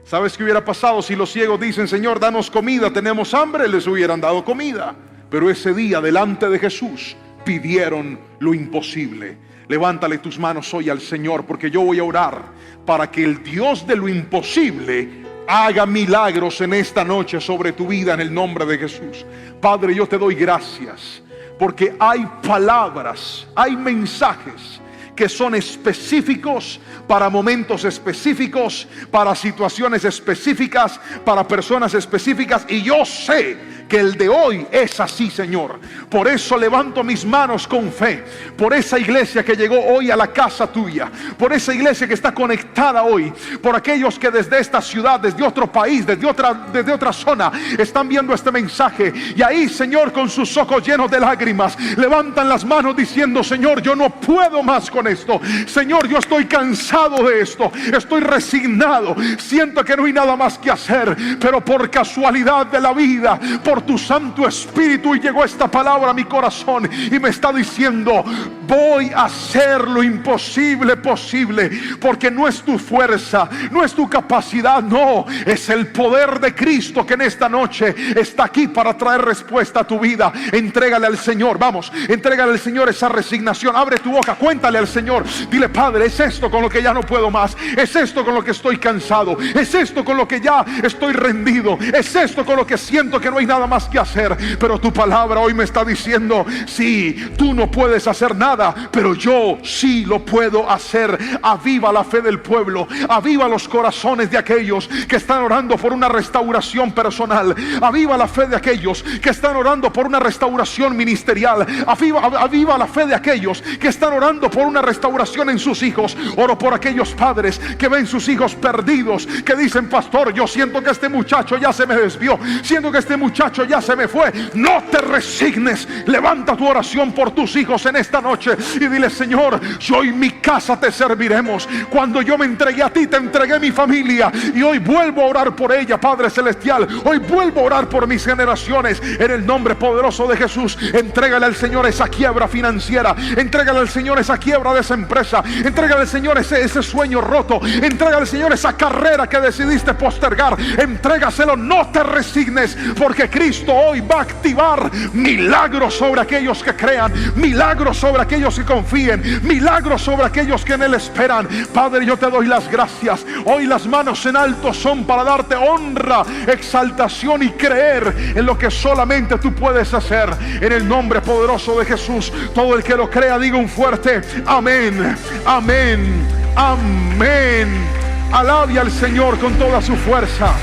¿Sabes qué hubiera pasado si los ciegos dicen: Señor, danos comida, tenemos hambre? Les hubieran dado comida. Pero ese día, delante de Jesús, pidieron lo imposible. Levántale tus manos hoy al Señor, porque yo voy a orar para que el Dios de lo imposible haga milagros en esta noche sobre tu vida, en el nombre de Jesús. Padre, yo te doy gracias, porque hay palabras, hay mensajes que son específicos para momentos específicos, para situaciones específicas, para personas específicas, y yo sé que el de hoy es así, Señor. Por eso levanto mis manos con fe, por esa iglesia que llegó hoy a la casa tuya, por esa iglesia que está conectada hoy, por aquellos que desde esta ciudad, desde otro país, desde otra zona están viendo este mensaje, y ahí, Señor, con sus ojos llenos de lágrimas, levantan las manos diciendo: Señor, yo no puedo más con esto. Señor, yo estoy cansado de esto, estoy resignado, siento que no hay nada más que hacer, pero por casualidad de la vida, por tu Santo Espíritu, y llegó esta palabra a mi corazón y me está diciendo: voy a hacer lo imposible posible, porque no es tu fuerza, no es tu capacidad, no, es el poder de Cristo que en esta noche está aquí para traer respuesta a tu vida. Entrégale al Señor, vamos, entrégale al Señor esa resignación. Abre tu boca, cuéntale al Señor, dile: Padre, es esto con lo que ya no puedo más, es esto con lo que estoy cansado, es esto con lo que ya estoy rendido, es esto con lo que siento que no hay nada más que hacer, pero tu palabra hoy me está diciendo: sí, tú no puedes hacer nada, pero yo sí lo puedo hacer. Aviva la fe del pueblo, aviva los corazones de aquellos que están orando por una restauración personal, aviva la fe de aquellos que están orando por una restauración ministerial, aviva la fe de aquellos que están orando por una restauración en sus hijos. Oro por aquellos padres que ven sus hijos perdidos, que dicen: pastor, yo siento que este muchacho ya se me desvió, siento que este muchacho ya se me fue. No te resignes, levanta tu oración por tus hijos en esta noche. noche y dile: Señor, yo y mi casa te serviremos. Cuando yo me entregué a ti, te entregué mi familia, y hoy vuelvo a orar por ella, Padre Celestial. Hoy vuelvo a orar por mis generaciones en el nombre poderoso de Jesús. Entrégale al Señor esa quiebra financiera, entrégale al Señor esa quiebra de esa empresa, entrégale al Señor ese sueño roto, entrégale al Señor esa carrera que decidiste postergar. Entrégaselo, no te resignes, porque Cristo hoy va a activar milagros sobre aquellos que crean, milagros sobre aquellos que confíen, milagros sobre aquellos que en Él esperan. Padre, yo te doy las gracias. Hoy las manos en alto son para darte honra, exaltación y creer en lo que solamente tú puedes hacer. En el nombre poderoso de Jesús, todo el que lo crea diga un fuerte amén, amén, amén. Alabe al Señor con toda su fuerza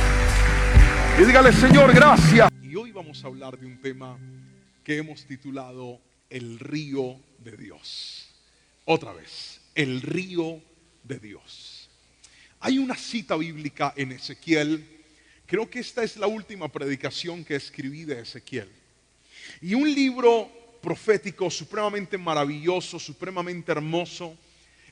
y dígale: Señor, gracias. Y hoy vamos a hablar de un tema que hemos titulado el río de Dios. Otra vez, el río de Dios. Hay una cita bíblica en Ezequiel. Creo que esta es la última predicación que escribí de Ezequiel. Y un libro profético supremamente maravilloso, supremamente hermoso,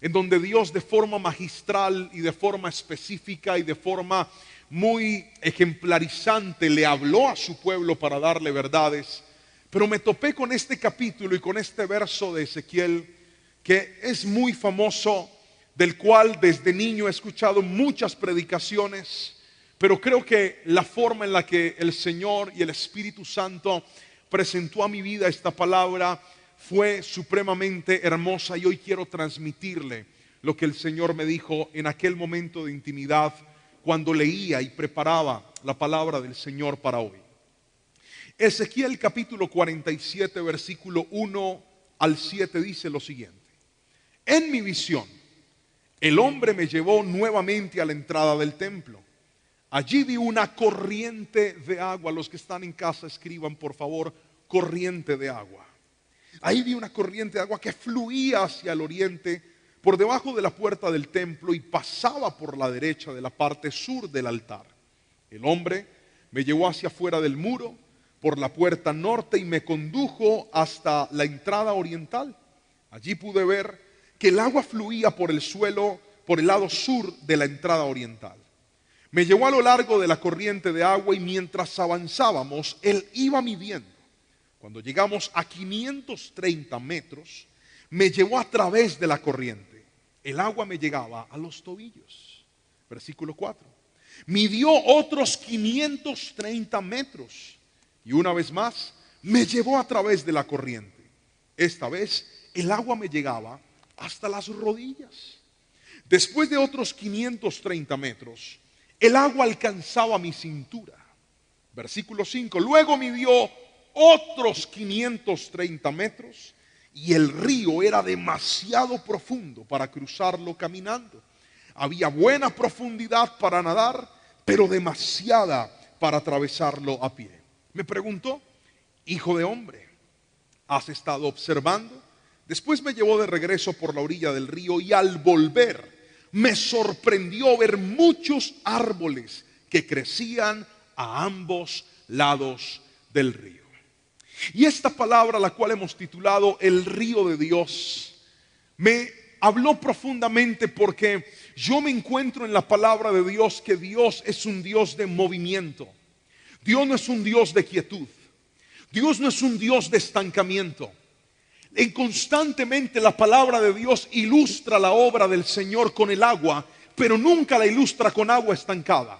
en donde Dios de forma magistral y de forma específica y de forma muy ejemplarizante le habló a su pueblo para darle verdades. Pero me topé con este capítulo y con este verso de Ezequiel que es muy famoso, del cual desde niño he escuchado muchas predicaciones, pero creo que la forma en la que el Señor y el Espíritu Santo presentó a mi vida esta palabra fue supremamente hermosa, y hoy quiero transmitirle lo que el Señor me dijo en aquel momento de intimidad cuando leía y preparaba la palabra del Señor para hoy. Ezequiel capítulo 47 versículo 1 al 7 dice lo siguiente: en mi visión, el hombre me llevó nuevamente a la entrada del templo. Allí vi una corriente de agua. Los que están en casa escriban por favor: corriente de agua. Ahí vi una corriente de agua que fluía hacia el oriente por debajo de la puerta del templo y pasaba por la derecha de la parte sur del altar. El hombre me llevó hacia afuera del muro por la puerta norte y me condujo hasta la entrada oriental. Allí pude ver que el agua fluía por el suelo por el lado sur de la entrada oriental. Me llevó a lo largo de la corriente de agua y mientras avanzábamos, él iba midiendo. Cuando llegamos a 530 metros, me llevó a través de la corriente. El agua me llegaba a los tobillos. Versículo 4. Midió otros 530 metros y una vez más me llevó a través de la corriente. Esta vez el agua me llegaba hasta las rodillas. Después de otros 530 metros, el agua alcanzaba mi cintura. Versículo 5. Luego midió otros 530 metros y el río era demasiado profundo para cruzarlo caminando. Había buena profundidad para nadar, pero demasiada para atravesarlo a pie. Me preguntó: hijo de hombre, ¿has estado observando? Después me llevó de regreso por la orilla del río y al volver me sorprendió ver muchos árboles que crecían a ambos lados del río. Y esta palabra, la cual hemos titulado el río de Dios, me habló profundamente porque yo me encuentro en la palabra de Dios que Dios es un Dios de movimiento. Dios no es un Dios de quietud. Dios no es un Dios de estancamiento. En constantemente la palabra de Dios ilustra la obra del Señor con el agua, pero nunca la ilustra con agua estancada.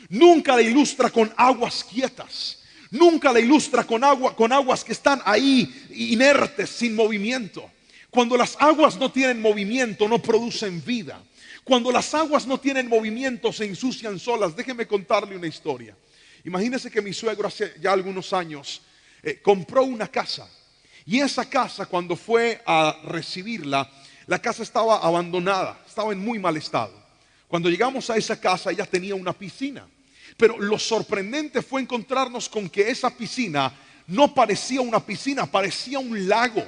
Nunca la ilustra con aguas quietas. Nunca la ilustra con aguas que están ahí inertes, sin movimiento. Cuando las aguas no tienen movimiento, no producen vida. Cuando las aguas no tienen movimiento, se ensucian solas. Déjeme contarle una historia. Imagínese que mi suegro hace ya algunos años compró una casa. Y esa casa, cuando fue a recibirla, la casa estaba abandonada, estaba en muy mal estado. Cuando llegamos a esa casa, ella tenía una piscina. Pero lo sorprendente fue encontrarnos con que esa piscina no parecía una piscina, parecía un lago.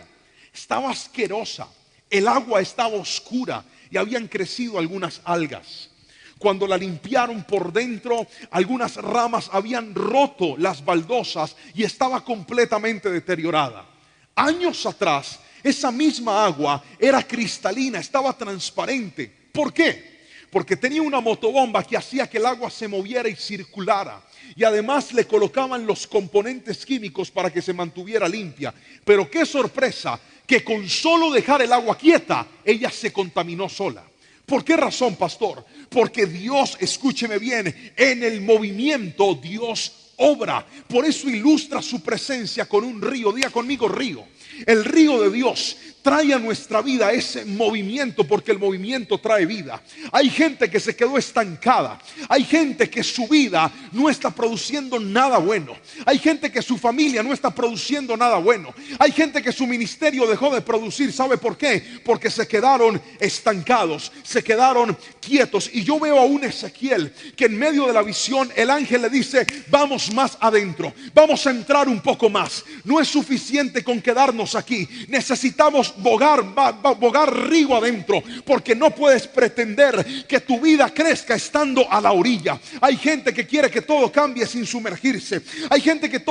Estaba asquerosa, el agua estaba oscura y habían crecido algunas algas. Cuando la limpiaron por dentro, algunas ramas habían roto las baldosas y estaba completamente deteriorada. Años atrás, Esa misma agua era cristalina, estaba transparente. ¿Por qué? Porque tenía una motobomba que hacía que el agua se moviera y circulara. Y además le colocaban los componentes químicos para que se mantuviera limpia. Pero qué sorpresa, que con solo dejar el agua quieta, ella se contaminó sola. ¿Por qué razón, pastor? Porque Dios, escúcheme bien, en el movimiento Dios obra. Por eso ilustra su presencia con un río. Diga conmigo, río. El río de Dios trae a nuestra vida ese movimiento, porque el movimiento trae vida. Hay gente que se quedó estancada. Hay gente que su vida no está produciendo nada bueno. Hay gente que su familia no está produciendo nada bueno. Hay gente que su ministerio dejó de producir. ¿Sabe por qué? Porque se quedaron estancados, se quedaron quietos. Y yo veo a un Ezequiel que en medio de la visión el ángel le dice: vamos más adentro, vamos a entrar un poco más. No es suficiente con quedarnos aquí, necesitamos bogar río adentro, porque no puedes pretender que tu vida crezca estando a la orilla. Hay gente que quiere que todo cambie sin sumergirse. Hay gente que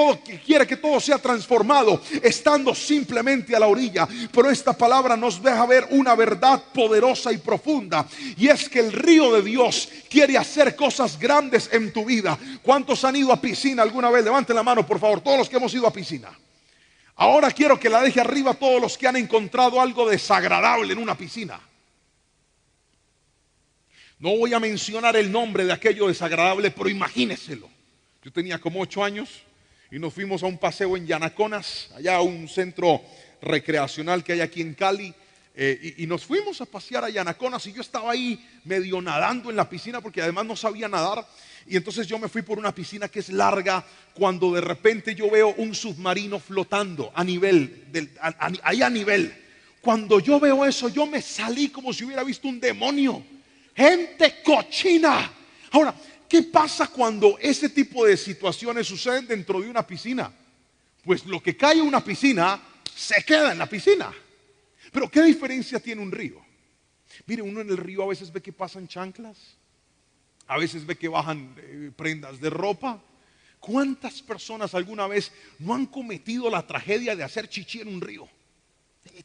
quiere que todo sea transformado estando simplemente a la orilla. Pero esta palabra nos deja ver una verdad poderosa y profunda, y es que el río de Dios quiere hacer cosas grandes en tu vida. ¿Cuántos han ido a piscina alguna vez? Levanten la mano, por favor, todos los que hemos ido a piscina. Ahora quiero que la deje arriba todos los que han encontrado algo desagradable en una piscina. No voy a mencionar el nombre de aquello desagradable, pero imagíneselo. Yo tenía como 8 años y nos fuimos a un paseo en Yanaconas, allá a un centro recreacional que hay aquí en Cali. Y nos fuimos a pasear a Yanaconas, y yo estaba ahí medio nadando en la piscina, porque además no sabía nadar. Y entonces yo me fui por una piscina que es larga, cuando de repente yo veo un submarino flotando a nivel, ahí a nivel. Cuando yo veo eso, yo me salí como si hubiera visto un demonio. Gente cochina. Ahora, ¿qué pasa cuando ese tipo de situaciones suceden dentro de una piscina? Pues lo que cae en una piscina se queda en la piscina. Pero ¿qué diferencia tiene un río? Mire, uno en el río a veces ve que pasan chanclas, a veces ve que bajan prendas de ropa. ¿Cuántas personas alguna vez no han cometido la tragedia de hacer chichi en un río?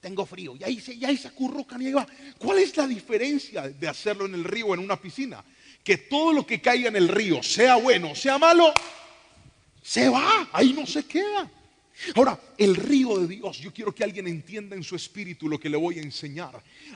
Tengo frío, y ahí se acurrucan y ahí va. ¿Cuál es la diferencia de hacerlo en el río o en una piscina? Que todo lo que caiga en el río, sea bueno, sea malo, se va, ahí no se queda. Ahora, el río de Dios, yo quiero que alguien entienda en su espíritu lo que le voy a enseñar.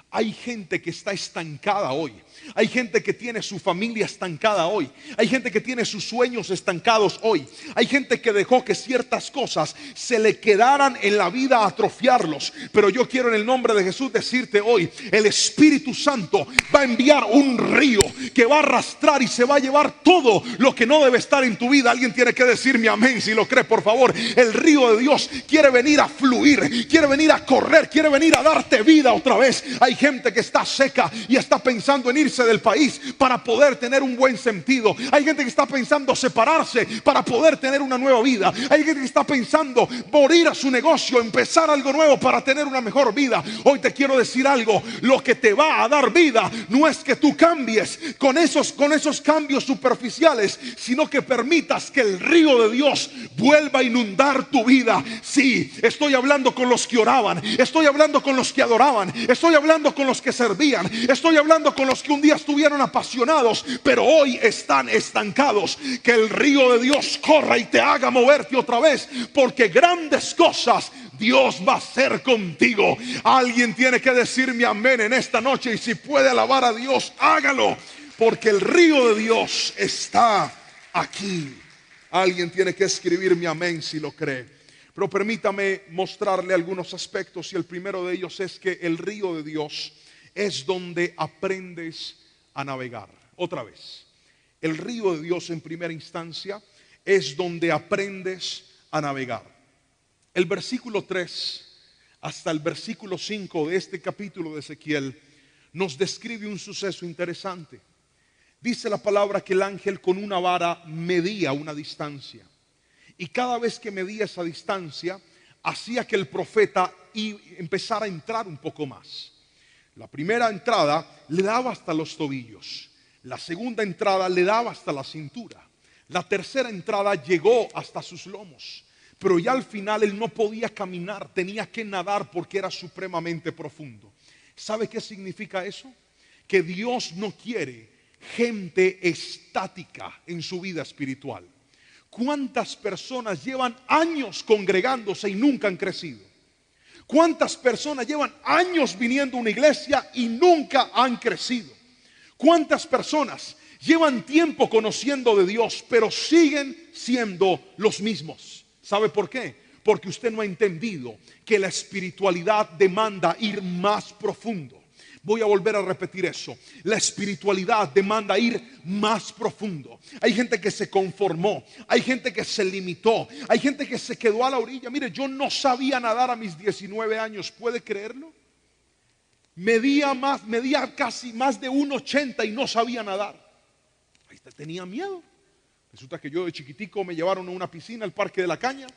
Hay gente que está estancada hoy. Hay gente que tiene su familia estancada hoy. Hay gente que tiene sus sueños estancados hoy. Hay gente que dejó que ciertas cosas se le quedaran en la vida a atrofiarlos. Pero yo quiero en el nombre de Jesús decirte hoy: el Espíritu Santo va a enviar un río que va a arrastrar y se va a llevar todo lo que no debe estar en tu vida. Alguien tiene que decirme amén si lo cree, por favor. El río de Dios quiere venir a fluir, quiere venir a correr, quiere venir a darte vida otra vez. Hay gente que está seca y está pensando en irse del país para poder tener un buen sentido. Hay gente que está pensando separarse para poder tener una nueva vida. Hay gente que está pensando morir a su negocio, empezar algo nuevo para tener una mejor vida. Hoy te quiero decir algo: lo que te va a dar vida no es que tú cambies con esos cambios superficiales, sino que permitas que el río de Dios vuelva a inundar tu vida. Sí, estoy hablando con los que oraban, estoy hablando con los que adoraban, estoy hablando con los que servían, estoy hablando con los que un día estuvieron apasionados, pero hoy están estancados. Que el río de Dios corra y te haga moverte otra vez, porque grandes cosas Dios va a hacer contigo. Alguien tiene que decirme amén en esta noche, y si puede alabar a Dios, hágalo, porque el río de Dios está aquí. Alguien tiene que escribirme amén si lo cree. Pero permítame mostrarle algunos aspectos, y el primero de ellos es que el río de Dios es donde aprendes a navegar. Otra vez, el río de Dios en primera instancia es donde aprendes a navegar. El versículo 3 hasta el versículo 5 de este capítulo de Ezequiel nos describe un suceso interesante. Dice la palabra que el ángel con una vara medía una distancia, y cada vez que medía esa distancia hacía que el profeta empezara a entrar un poco más. La primera entrada le daba hasta los tobillos, la segunda entrada le daba hasta la cintura, la tercera entrada llegó hasta sus lomos. Pero ya al final él no podía caminar, tenía que nadar porque era supremamente profundo. ¿Sabe qué significa eso? Que Dios no quiere gente estática en su vida espiritual. ¿Cuántas personas llevan años congregándose y nunca han crecido? ¿Cuántas personas llevan años viniendo a una iglesia y nunca han crecido? ¿Cuántas personas llevan tiempo conociendo de Dios pero siguen siendo los mismos? ¿Sabe por qué? Porque usted no ha entendido que la espiritualidad demanda ir más profundo. Voy a volver a repetir eso. La espiritualidad demanda ir más profundo. Hay gente que se conformó, hay gente que se limitó, hay gente que se quedó a la orilla. Mire, yo no sabía nadar a mis 19 años, ¿puede creerlo? Medía casi más de 1,80 y no sabía nadar. Ahí tenía miedo. Resulta que yo de chiquitico me llevaron a una piscina, al Parque de la Caña.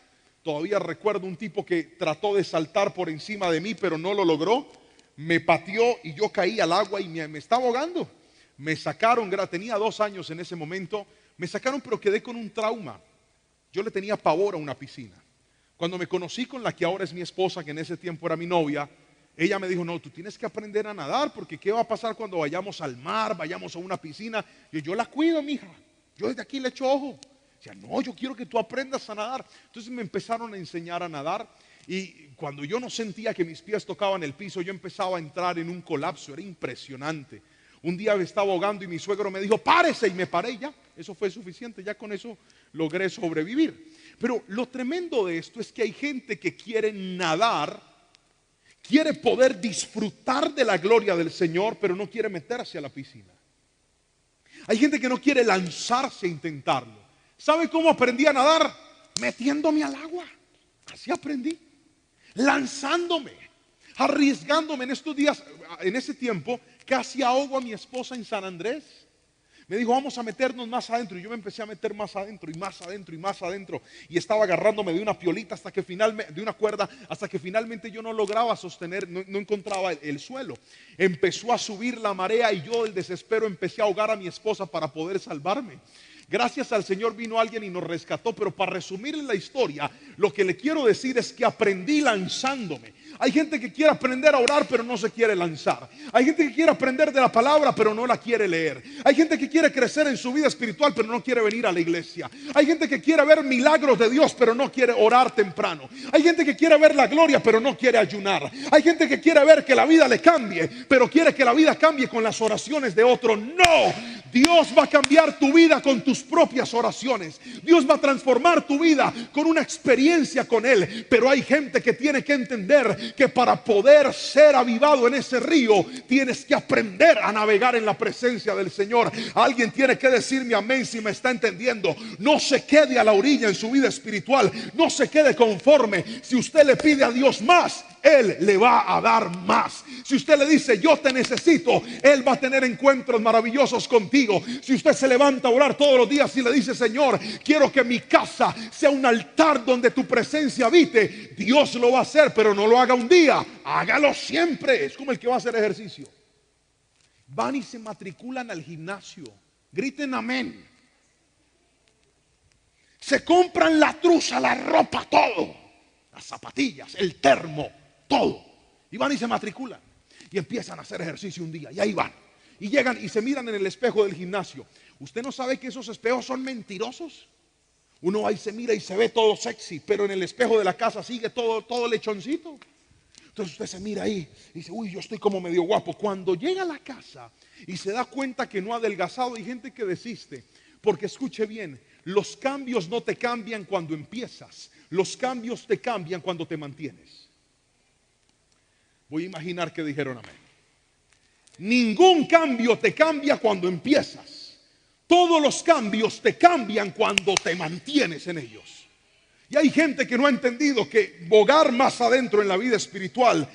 Todavía recuerdo un tipo que trató de saltar por encima de mí, pero no lo logró. Me pateó y yo caí al agua y me estaba ahogando. Me sacaron, tenía 2 años en ese momento. Me sacaron, pero quedé con un trauma. Yo le tenía pavor a una piscina. Cuando me conocí con la que ahora es mi esposa, que en ese tiempo era mi novia, ella me dijo: no, tú tienes que aprender a nadar, porque ¿qué va a pasar cuando vayamos al mar, vayamos a una piscina? Yo la cuido, mija. Yo desde aquí le echo ojo. Decía: no, yo quiero que tú aprendas a nadar. Entonces me empezaron a enseñar a nadar. Y cuando yo no sentía que mis pies tocaban el piso, yo empezaba a entrar en un colapso. Era impresionante. Un día me estaba ahogando y mi suegro me dijo: párese, y me paré. Ya, eso fue suficiente. Ya con eso logré sobrevivir. Pero lo tremendo de esto es que hay gente que quiere nadar, quiere poder disfrutar de la gloria del Señor, pero no quiere meterse a la piscina. Hay gente que no quiere lanzarse a intentarlo. ¿Sabe cómo aprendí a nadar? Metiéndome al agua. Así aprendí. Lanzándome, arriesgándome. En estos días, en ese tiempo, casi ahogo a mi esposa en San Andrés. Me dijo: vamos a meternos más adentro. Y yo me empecé a meter más adentro y más adentro y más adentro. Y estaba agarrándome de una piolita de una cuerda, hasta que finalmente yo no lograba sostener, no encontraba el suelo. Empezó a subir la marea y yo del desespero empecé a ahogar a mi esposa para poder salvarme. Gracias al Señor vino alguien y nos rescató. Pero para resumirle la historia, lo que le quiero decir es que aprendí lanzándome. Hay gente que quiere aprender a orar pero no se quiere lanzar. Hay gente que quiere aprender de la palabra pero no la quiere leer. Hay gente que quiere crecer en su vida espiritual pero no quiere venir a la iglesia. Hay gente que quiere ver milagros de Dios pero no quiere orar temprano. Hay gente que quiere ver la gloria pero no quiere ayunar. Hay gente que quiere ver que la vida le cambie pero quiere que la vida cambie con las oraciones de otro. No, Dios va a cambiar tu vida con tus propias oraciones. Dios va a transformar tu vida con una experiencia con Él. Pero hay gente que tiene que entender que para poder ser avivado en ese río, tienes que aprender a navegar en la presencia del Señor. Alguien tiene que decirme amén si me está entendiendo. No se quede a la orilla en su vida espiritual. No se quede conforme. Si usted le pide a Dios más, Él le va a dar más. Si usted le dice: yo te necesito, Él va a tener encuentros maravillosos contigo. Si usted se levanta a orar todos los días y le dice: Señor, quiero que mi casa sea un altar donde tu presencia habite, Dios lo va a hacer. Pero no lo haga un día, hágalo siempre. Es como el que va a hacer ejercicio. Van y se matriculan al gimnasio. Griten amén. Se compran la truza, la ropa, todo, las zapatillas, el termo, todo. Y van y se matriculan y empiezan a hacer ejercicio un día. Y ahí van. Y llegan y se miran en el espejo del gimnasio. ¿Usted no sabe que esos espejos son mentirosos? Uno ahí se mira y se ve todo sexy, pero en el espejo de la casa sigue todo lechoncito. Entonces usted se mira ahí y dice: uy, yo estoy como medio guapo. Cuando llega a la casa y se da cuenta que no ha adelgazado, hay gente que desiste. Porque escuche bien, los cambios no te cambian cuando empiezas. Los cambios te cambian cuando te mantienes. Voy a imaginar que dijeron amén. Ningún cambio te cambia cuando empiezas. Todos los cambios te cambian cuando te mantienes en ellos. Y hay gente que no ha entendido que bogar más adentro en la vida espiritual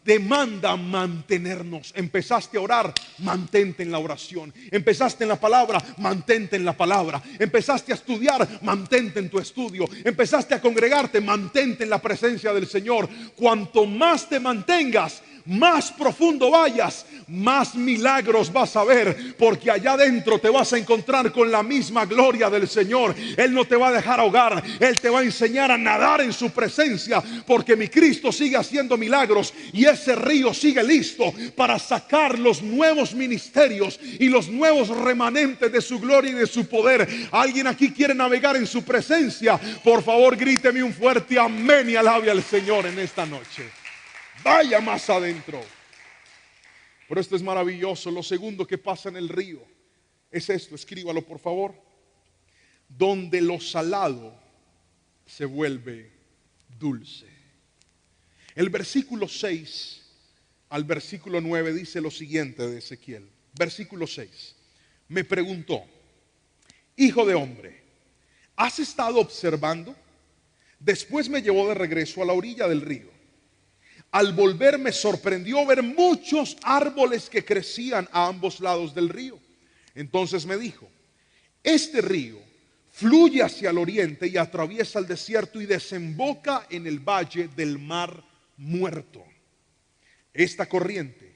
demanda mantenernos. Empezaste a orar, mantente en la oración. Empezaste en la palabra, mantente en la palabra. Empezaste a estudiar, mantente en tu estudio. Empezaste a congregarte, mantente en la presencia del Señor. Cuanto más te mantengas, más profundo vayas, más milagros vas a ver, porque allá adentro te vas a encontrar con la misma gloria del Señor. Él no te va a dejar ahogar, Él te va a enseñar a nadar en su presencia, porque mi Cristo sigue haciendo milagros y ese río sigue listo para sacar los nuevos ministerios y los nuevos remanentes de su gloria y de su poder. ¿Alguien aquí quiere navegar en su presencia? Por favor, gríteme un fuerte amén y alabe al Señor en esta noche. Vaya más adentro. Pero esto es maravilloso. Lo segundo que pasa en el río es esto, escríbalo por favor. Donde lo salado se vuelve dulce. El versículo 6 al versículo 9 dice lo siguiente de Ezequiel. Versículo 6. Me preguntó: hijo de hombre, ¿has estado observando? Después me llevó de regreso a la orilla del río. Al volver me sorprendió ver muchos árboles que crecían a ambos lados del río. Entonces me dijo: este río fluye hacia el oriente y atraviesa el desierto y desemboca en el valle del Mar Muerto. Esta corriente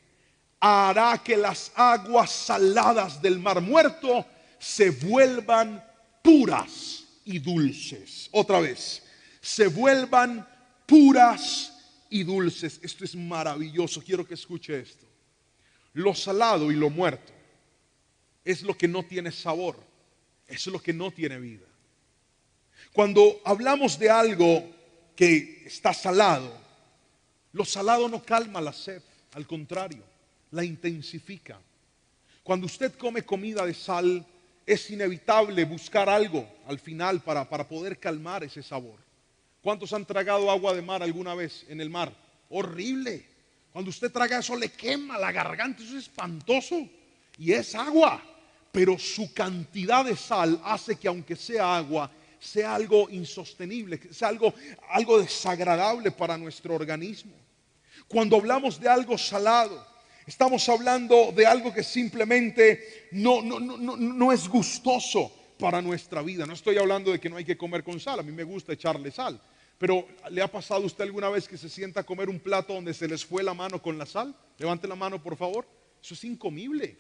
hará que las aguas saladas del Mar Muerto se vuelvan puras y dulces. Otra vez, se vuelvan puras y dulces. Esto es maravilloso, quiero que escuche esto. Lo salado y lo muerto es lo que no tiene sabor, es lo que no tiene vida. Cuando hablamos de algo que está salado, lo salado no calma la sed, al contrario, la intensifica. Cuando usted come comida de sal, es inevitable buscar algo al final para poder calmar ese sabor. ¿Cuántos han tragado agua de mar alguna vez en el mar? Horrible. Cuando usted traga eso le quema la garganta, eso es espantoso. Y es agua, pero su cantidad de sal hace que aunque sea agua, sea algo insostenible, sea algo desagradable para nuestro organismo. Cuando hablamos de algo salado, estamos hablando de algo que simplemente no es gustoso para nuestra vida. No estoy hablando de que no hay que comer con sal, a mí me gusta echarle sal. Pero ¿le ha pasado a usted alguna vez que se sienta a comer un plato donde se les fue la mano con la sal? Levante la mano por favor. Eso es incomible.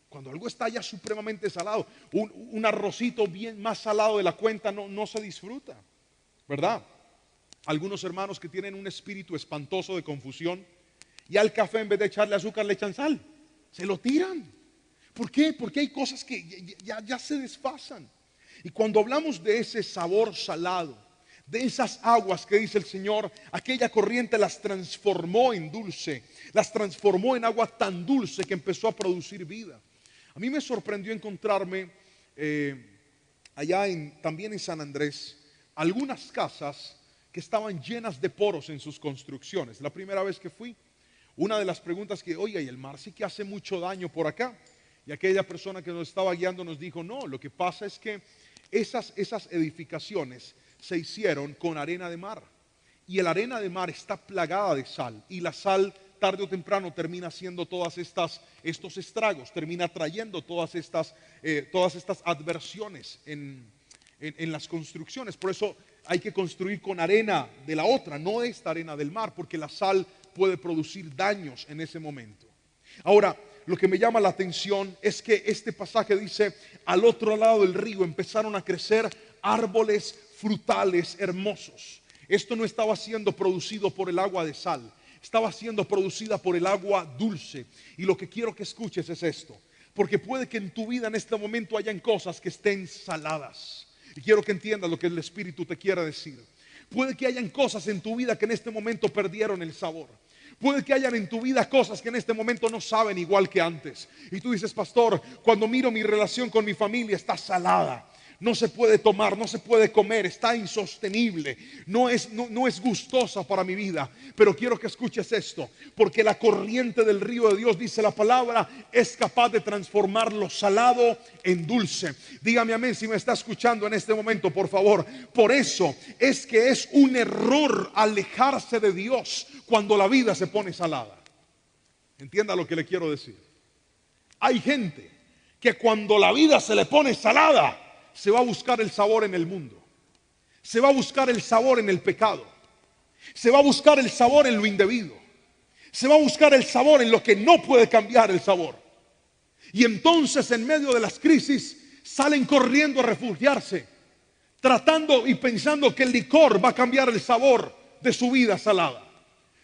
Cuando algo está ya supremamente salado, un arrocito bien más salado de la cuenta no se disfruta, ¿verdad? Algunos hermanos que tienen un espíritu espantoso de confusión, y al café en vez de echarle azúcar le echan sal, se lo tiran. ¿Por qué? Porque hay cosas que ya se desfasan. Y cuando hablamos de ese sabor salado, de esas aguas que dice el Señor, aquella corriente las transformó en dulce, las transformó en agua tan dulce que empezó a producir vida. A mí me sorprendió encontrarme allá también en San Andrés, algunas casas que estaban llenas de poros en sus construcciones. La primera vez que fui, una de las preguntas que, oye, y el mar sí que hace mucho daño por acá. Y aquella persona que nos estaba guiando nos dijo, no, lo que pasa es que esas edificaciones se hicieron con arena de mar, y la arena de mar está plagada de sal, y la sal tarde o temprano termina haciendo estos estragos, termina trayendo todas estas adversiones en las construcciones. Por eso hay que construir con arena de la otra, no esta arena del mar, porque la sal puede producir daños en ese momento. Ahora, lo que me llama la atención es que este pasaje dice, al otro lado del río empezaron a crecer árboles frutales hermosos. Esto no estaba siendo producido por el agua de sal, estaba siendo producida por el agua dulce. Y lo que quiero que escuches es esto, porque puede que en tu vida en este momento hayan cosas que estén saladas, y quiero que entiendas lo que el Espíritu te quiere decir. Puede que hayan cosas en tu vida que en este momento perdieron el sabor. Puede que hayan en tu vida cosas que en este momento no saben igual que antes. Y tú dices, pastor, cuando miro mi relación con mi familia está salada. No se puede tomar, no se puede comer, está insostenible, no es gustosa para mi vida. Pero quiero que escuches esto, porque la corriente del río de Dios, dice la palabra, es capaz de transformar lo salado en dulce. Dígame amén si me está escuchando en este momento, por favor. Por eso es que es un error alejarse de Dios cuando la vida se pone salada. Entienda lo que le quiero decir. Hay gente que cuando la vida se le pone salada, se va a buscar el sabor en el mundo, se va a buscar el sabor en el pecado, se va a buscar el sabor en lo indebido, Se va a buscar el sabor en lo que no puede cambiar el sabor. Y entonces en medio de las crisis salen corriendo a refugiarse, tratando y pensando que el licor va a cambiar el sabor de su vida salada,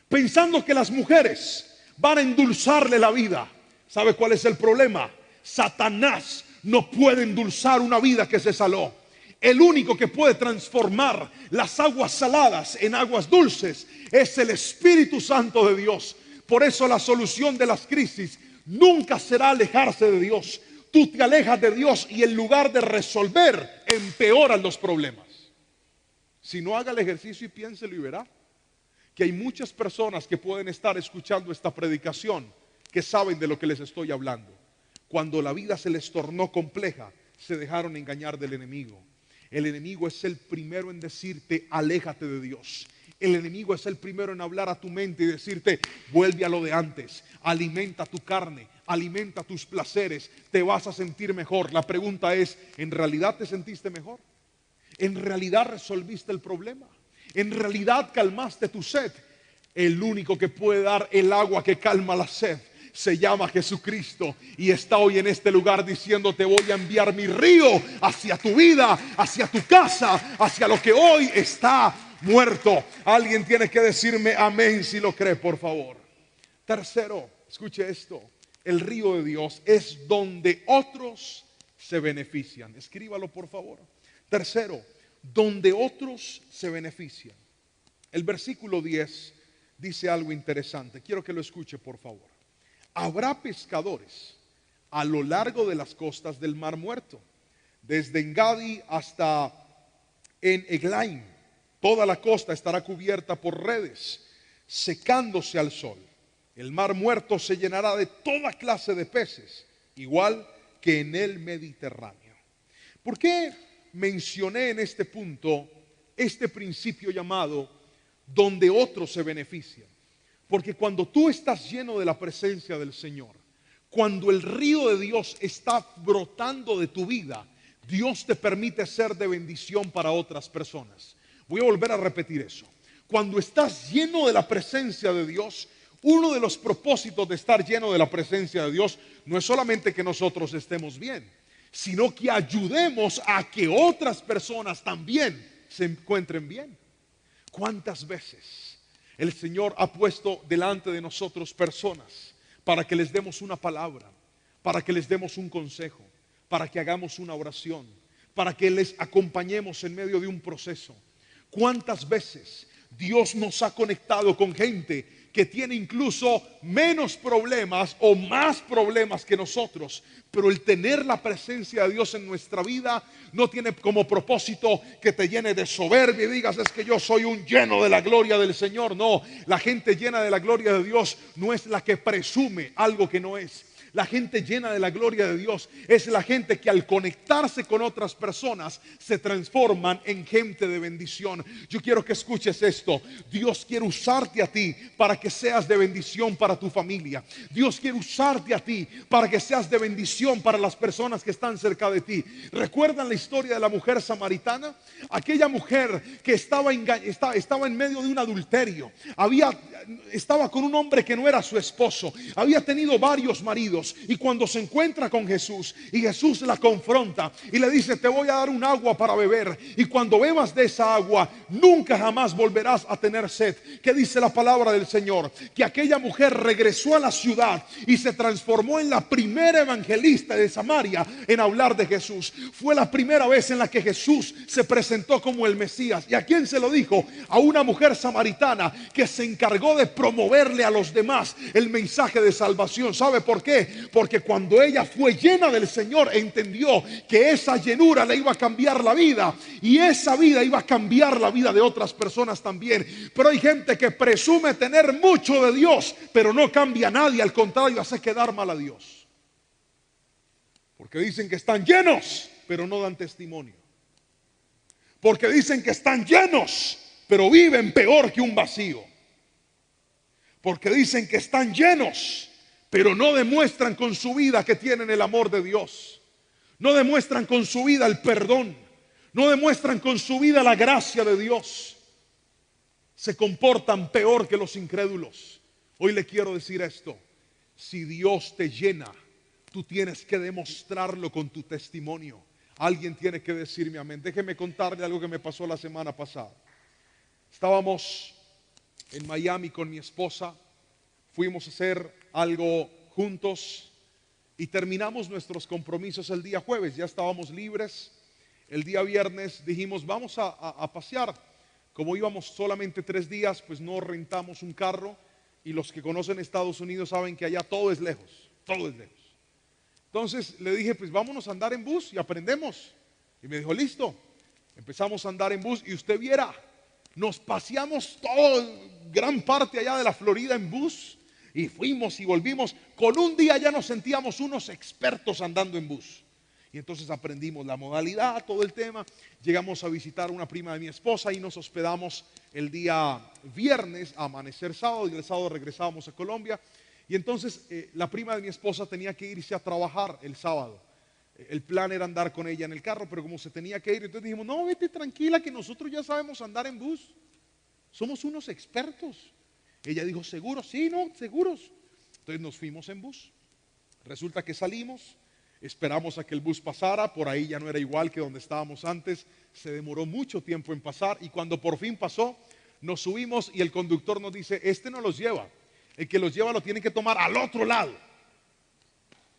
pensando que las mujeres van a endulzarle la vida. ¿Sabe cuál es el problema? Satanás no puede endulzar una vida que se saló. El único que puede transformar las aguas saladas en aguas dulces es el Espíritu Santo de Dios. Por eso la solución de las crisis nunca será alejarse de Dios. Tú te alejas de Dios y en lugar de resolver, empeoran los problemas. Si no, haga el ejercicio y piénselo y verá que hay muchas personas que pueden estar escuchando esta predicación que saben de lo que les estoy hablando. Cuando la vida se les tornó compleja, se dejaron engañar del enemigo. El enemigo es el primero en decirte, aléjate de Dios. El enemigo es el primero en hablar a tu mente y decirte, vuelve a lo de antes, alimenta tu carne, alimenta tus placeres, te vas a sentir mejor. La pregunta es, ¿en realidad te sentiste mejor? ¿En realidad resolviste el problema? ¿En realidad calmaste tu sed? El único que puede dar el agua que calma la sed se llama Jesucristo y está hoy en este lugar diciendo, te voy a enviar mi río hacia tu vida, hacia tu casa, hacia lo que hoy está muerto. Alguien tiene que decirme amén si lo cree, por favor. Tercero, escuche esto, el río de Dios es donde otros se benefician. Escríbalo, por favor. Tercero, donde otros se benefician. El versículo 10 dice algo interesante. Quiero que lo escuche, por favor. Habrá pescadores a lo largo de las costas del Mar Muerto, desde Engadi hasta en Eglaim. Toda la costa estará cubierta por redes, secándose al sol. El Mar Muerto se llenará de toda clase de peces, igual que en el Mediterráneo. ¿Por qué mencioné en este punto este principio llamado donde otros se benefician? Porque cuando tú estás lleno de la presencia del Señor, cuando el río de Dios está brotando de tu vida, Dios te permite ser de bendición para otras personas. Voy a volver a repetir eso. Cuando estás lleno de la presencia de Dios, uno de los propósitos de estar lleno de la presencia de Dios no es solamente que nosotros estemos bien, sino que ayudemos a que otras personas también se encuentren bien. ¿Cuántas veces el Señor ha puesto delante de nosotros personas para que les demos una palabra, para que les demos un consejo, para que hagamos una oración, para que les acompañemos en medio de un proceso? ¿Cuántas veces Dios nos ha conectado con gente que tiene incluso menos problemas o más problemas que nosotros? Pero el tener la presencia de Dios en nuestra vida no tiene como propósito que te llene de soberbia y digas, es que yo soy un lleno de la gloria del Señor. No, la gente llena de la gloria de Dios no es la que presume algo que no es. La gente llena de la gloria de Dios es la gente que al conectarse con otras personas se transforman en gente de bendición. Yo quiero que escuches esto. Dios quiere usarte a ti para que seas de bendición para tu familia. Dios quiere usarte a ti para que seas de bendición para las personas que están cerca de ti. ¿Recuerdan la historia de la mujer samaritana? Aquella mujer que estaba en medio de un adulterio. Estaba con un hombre que no era su esposo. Había tenido varios maridos. Y cuando se encuentra con Jesús y Jesús la confronta y le dice, te voy a dar un agua para beber, y cuando bebas de esa agua nunca jamás volverás a tener sed. ¿Qué dice la palabra del Señor? Que aquella mujer regresó a la ciudad y se transformó en la primera evangelista de Samaria en hablar de Jesús. Fue la primera vez en la que Jesús se presentó como el Mesías. ¿Y a quién se lo dijo? A una mujer samaritana que se encargó de promoverle a los demás el mensaje de salvación. ¿Sabe por qué? Porque cuando ella fue llena del Señor, entendió que esa llenura le iba a cambiar la vida, y esa vida iba a cambiar la vida de otras personas también. Pero hay gente que presume tener mucho de Dios, pero no cambia a nadie, al contrario, hace quedar mal a Dios. Porque dicen que están llenos, pero no dan testimonio. Porque dicen que están llenos, pero viven peor que un vacío. Porque dicen que están llenos, pero no demuestran con su vida que tienen el amor de Dios. No demuestran con su vida el perdón. No demuestran con su vida la gracia de Dios. Se comportan peor que los incrédulos. Hoy le quiero decir esto: si Dios te llena, tú tienes que demostrarlo con tu testimonio. Alguien tiene que decirme amén. Déjeme contarle algo que me pasó la semana pasada. Estábamos en Miami con mi esposa, fuimos a hacer algo juntos y terminamos nuestros compromisos el día jueves. Ya estábamos libres. El día viernes dijimos vamos a pasear. Como íbamos solamente 3 días, pues no rentamos un carro, y los que conocen Estados Unidos saben que allá todo es lejos, todo es lejos. Entonces le dije, pues vámonos a andar en bus y aprendemos. Y me dijo, listo. Empezamos a andar en bus y usted viera, nos paseamos gran parte allá de la Florida en bus, y fuimos y volvimos. Con un día ya nos sentíamos unos expertos andando en bus. Y entonces aprendimos la modalidad, todo el tema. Llegamos a visitar a una prima de mi esposa y nos hospedamos el día viernes a amanecer sábado, y el sábado regresábamos a Colombia. Y entonces la prima de mi esposa tenía que irse a trabajar el sábado. El plan era andar con ella en el carro, pero como se tenía que ir, entonces dijimos, no, vete tranquila, que nosotros ya sabemos andar en bus. Somos unos expertos. Ella dijo, ¿seguros? Sí, no, seguros. Entonces nos fuimos en bus. Resulta que salimos, esperamos a que el bus pasara. Por ahí ya no era igual que donde estábamos antes. Se demoró mucho tiempo en pasar, y cuando por fin pasó, nos subimos y el conductor nos dice, este no los lleva. El que los lleva lo tiene que tomar al otro lado.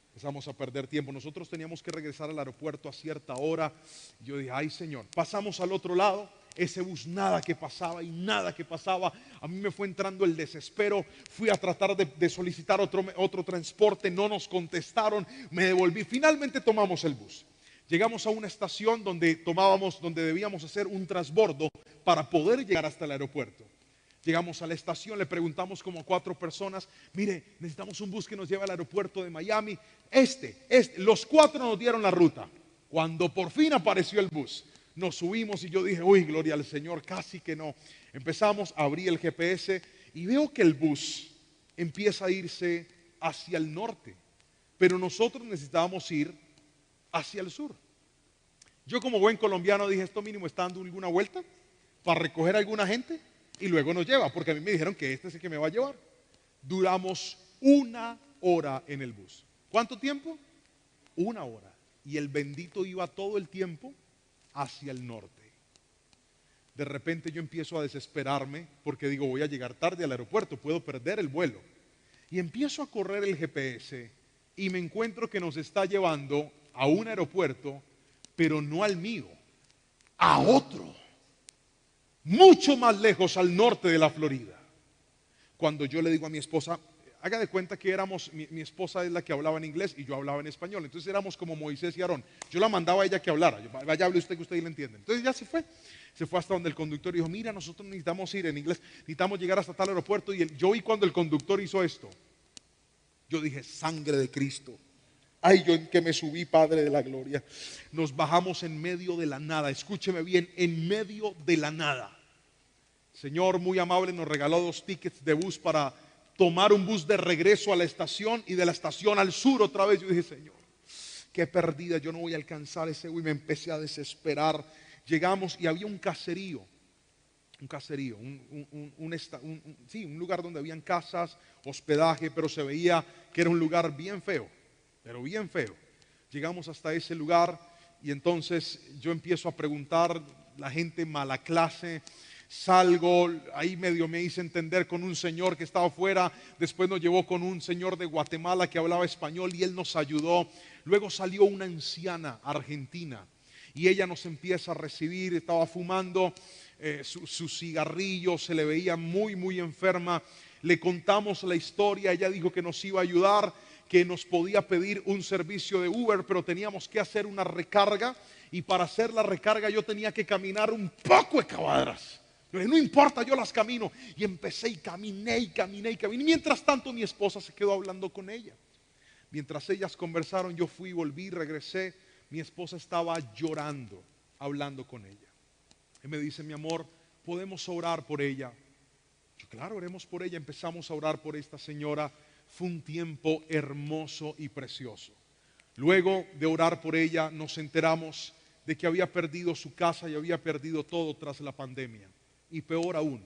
Empezamos a perder tiempo. Nosotros teníamos que regresar al aeropuerto a cierta hora. Yo dije, ay Señor, pasamos al otro lado. Ese bus nada que pasaba y nada que pasaba. A mí me fue entrando el desespero. Fui a tratar de solicitar otro transporte. No nos contestaron. Me devolví. Finalmente tomamos el bus. Llegamos a una estación donde debíamos hacer un transbordo para poder llegar hasta el aeropuerto. Llegamos a la estación, le preguntamos como a 4 personas, mire, necesitamos un bus que nos lleve al aeropuerto de Miami. Los 4 nos dieron la ruta. Cuando por fin apareció el bus, nos subimos y yo dije, uy, gloria al Señor, casi que no. Empezamos, abrí el GPS y veo que el bus empieza a irse hacia el norte, pero nosotros necesitábamos ir hacia el sur. Yo como buen colombiano dije, esto mínimo está dando alguna vuelta para recoger a alguna gente y luego nos lleva, porque a mí me dijeron que este es el que me va a llevar. Duramos 1 hora en el bus. ¿Cuánto tiempo? 1 hora. Y el bendito iba todo el tiempo hacia el norte. De repente yo empiezo a desesperarme porque digo, voy a llegar tarde al aeropuerto, puedo perder el vuelo. Y empiezo a correr el GPS y me encuentro que nos está llevando a un aeropuerto, pero no al mío, a otro, mucho más lejos, al norte de la Florida. Cuando yo le digo a mi esposa, haga de cuenta que éramos, mi esposa es la que hablaba en inglés y yo hablaba en español, entonces éramos como Moisés y Aarón. Yo la mandaba a ella que hablara, vaya hable usted que usted le entiende. Entonces ya se fue hasta donde el conductor dijo, mira, nosotros necesitamos ir en inglés, necesitamos llegar hasta tal aeropuerto. Y yo oí cuando el conductor hizo esto, yo dije, sangre de Cristo. Ay, yo en que me subí, Padre de la gloria. Nos bajamos en medio de la nada, escúcheme bien, en medio de la nada. Señor muy amable nos regaló 2 tickets de bus para tomar un bus de regreso a la estación y de la estación al sur otra vez. Yo dije, Señor, qué perdida, yo no voy a alcanzar ese bus. Y me empecé a desesperar. Llegamos y había un caserío, un lugar donde habían casas, hospedaje, pero se veía que era un lugar bien feo, pero bien feo. Llegamos hasta ese lugar y entonces yo empiezo a preguntar, la gente mala clase. Salgo, ahí medio me hice entender con un señor que estaba afuera. Después nos llevó con un señor de Guatemala que hablaba español y él nos ayudó. Luego salió una anciana argentina y ella nos empieza a recibir. Estaba fumando su cigarrillo, se le veía muy, muy enferma. Le contamos la historia, ella dijo que nos iba a ayudar, que nos podía pedir un servicio de Uber, pero teníamos que hacer una recarga. Y para hacer la recarga yo tenía que caminar un poco de cuadras. No importa, yo las camino. Y empecé y caminé. Mientras tanto mi esposa se quedó hablando con ella. Mientras ellas conversaron, yo fui, volví, regresé. Mi esposa estaba llorando, hablando con ella. Y me dice, mi amor, ¿podemos orar por ella? Yo, claro, oremos por ella. Empezamos a orar por esta señora. Fue un tiempo hermoso y precioso. Luego de orar por ella, nos enteramos de que había perdido su casa y había perdido todo tras la pandemia. Y peor aún,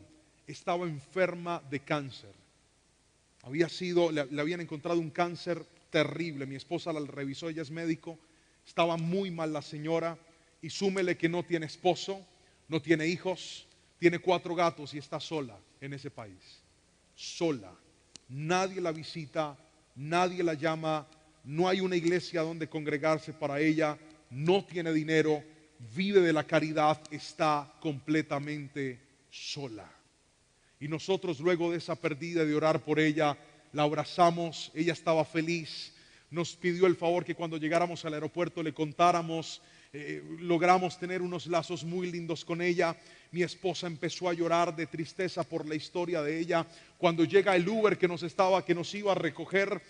estaba enferma de cáncer. Le habían encontrado un cáncer terrible. Mi esposa la revisó, ella es médico. Estaba muy mal la señora. Y súmele que no tiene esposo, no tiene hijos, tiene 4 gatos y está sola en ese país. Sola. Nadie la visita, nadie la llama, no hay una iglesia donde congregarse para ella, no tiene dinero, vive de la caridad, está completamente sola. Y nosotros, luego de esa pérdida, de orar por ella, la abrazamos, ella estaba feliz, nos pidió el favor que cuando llegáramos al aeropuerto le contáramos. Logramos tener unos lazos muy lindos con ella. Mi esposa empezó a llorar de tristeza por la historia de ella. Cuando llega el Uber que nos iba a recoger,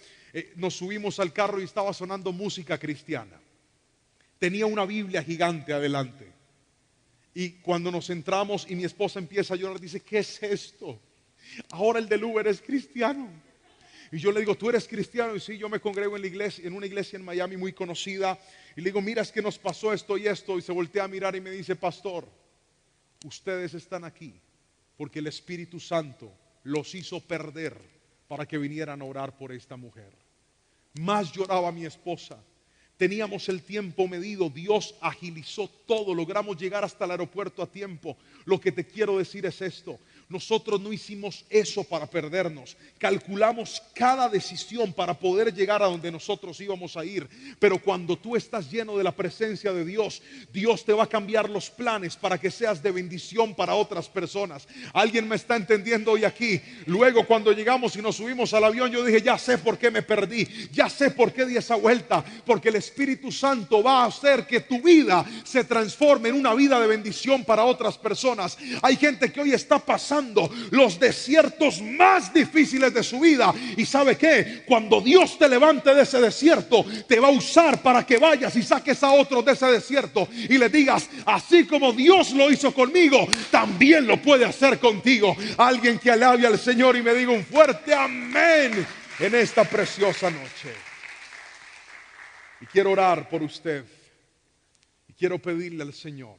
nos subimos al carro y estaba sonando música cristiana. Tenía una Biblia gigante adelante. Y cuando nos entramos y mi esposa empieza a llorar, dice: ¿qué es esto? Ahora el del Uber es cristiano. Y yo le digo: ¿tú eres cristiano? Y sí, yo me congrego en una iglesia en Miami muy conocida. Y le digo: mira, es que nos pasó esto y esto. Y se voltea a mirar y me dice: pastor, ustedes están aquí porque el Espíritu Santo los hizo perder para que vinieran a orar por esta mujer. Más lloraba mi esposa. Teníamos el tiempo medido, Dios agilizó todo, logramos llegar hasta el aeropuerto a tiempo. Lo que te quiero decir es esto: nosotros no hicimos eso para perdernos, calculamos cada decisión para poder llegar a donde nosotros íbamos a ir. Pero cuando tú estás lleno de la presencia de Dios, Dios te va a cambiar los planes para que seas de bendición para otras personas. ¿Alguien me está entendiendo hoy aquí? Luego, cuando llegamos y nos subimos al avión, yo dije: ya sé por qué me perdí, ya sé por qué di esa vuelta, porque el Espíritu Santo va a hacer que tu vida se transforme en una vida de bendición para otras personas. Hay gente que hoy está pasando los desiertos más difíciles de su vida, y ¿sabe qué? Cuando Dios te levante de ese desierto, te va a usar para que vayas y saques a otros de ese desierto y le digas: así como Dios lo hizo conmigo, también lo puede hacer contigo. Alguien que alabe al Señor y me diga un fuerte amén en esta preciosa noche. Y quiero orar por usted. Y quiero pedirle al Señor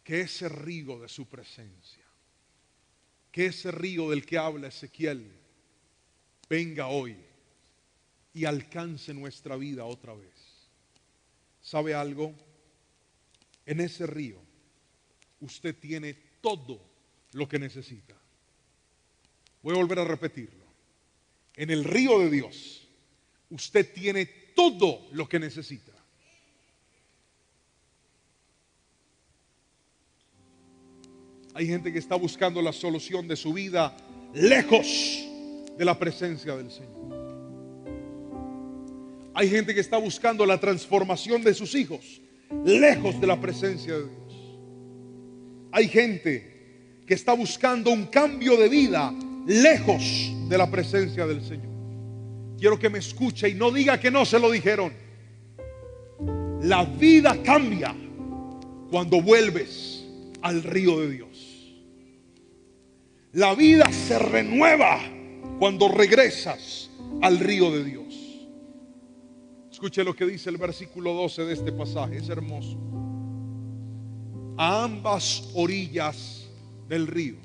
que ese río de su presencia, que ese río del que habla Ezequiel, venga hoy y alcance nuestra vida otra vez. ¿Sabe algo? En ese río usted tiene todo lo que necesita. Voy a volver a repetirlo. En el río de Dios usted tiene todo lo que necesita. Hay gente que está buscando la solución de su vida lejos de la presencia del Señor. Hay gente que está buscando la transformación de sus hijos lejos de la presencia de Dios. Hay gente que está buscando un cambio de vida lejos de la presencia del Señor. Quiero que me escuche y no diga que no se lo dijeron. La vida cambia cuando vuelves al río de Dios. La vida se renueva cuando regresas al río de Dios. Escuche lo que dice el versículo 12 de este pasaje, es hermoso. A ambas orillas del río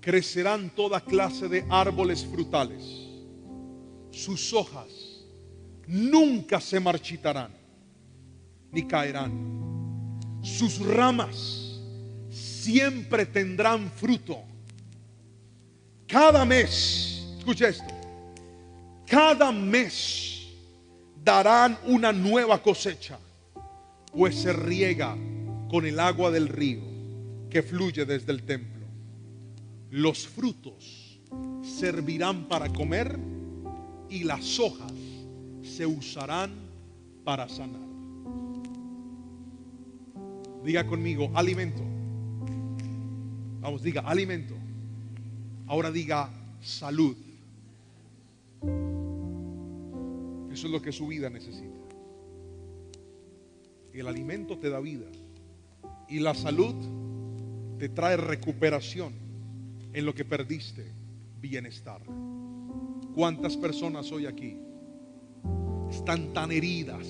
crecerán toda clase de árboles frutales. Sus hojas nunca se marchitarán ni caerán. Sus ramas siempre tendrán fruto. Cada mes, escucha esto, cada mes darán una nueva cosecha, pues se riega con el agua del río que fluye desde el templo. Los frutos servirán para comer y las hojas se usarán para sanar. Diga conmigo: alimento. Vamos, diga alimento. Ahora diga salud. Eso es lo que su vida necesita. El alimento te da vida y la salud te trae recuperación en lo que perdiste, bienestar. ¿Cuántas personas hoy aquí están tan heridas,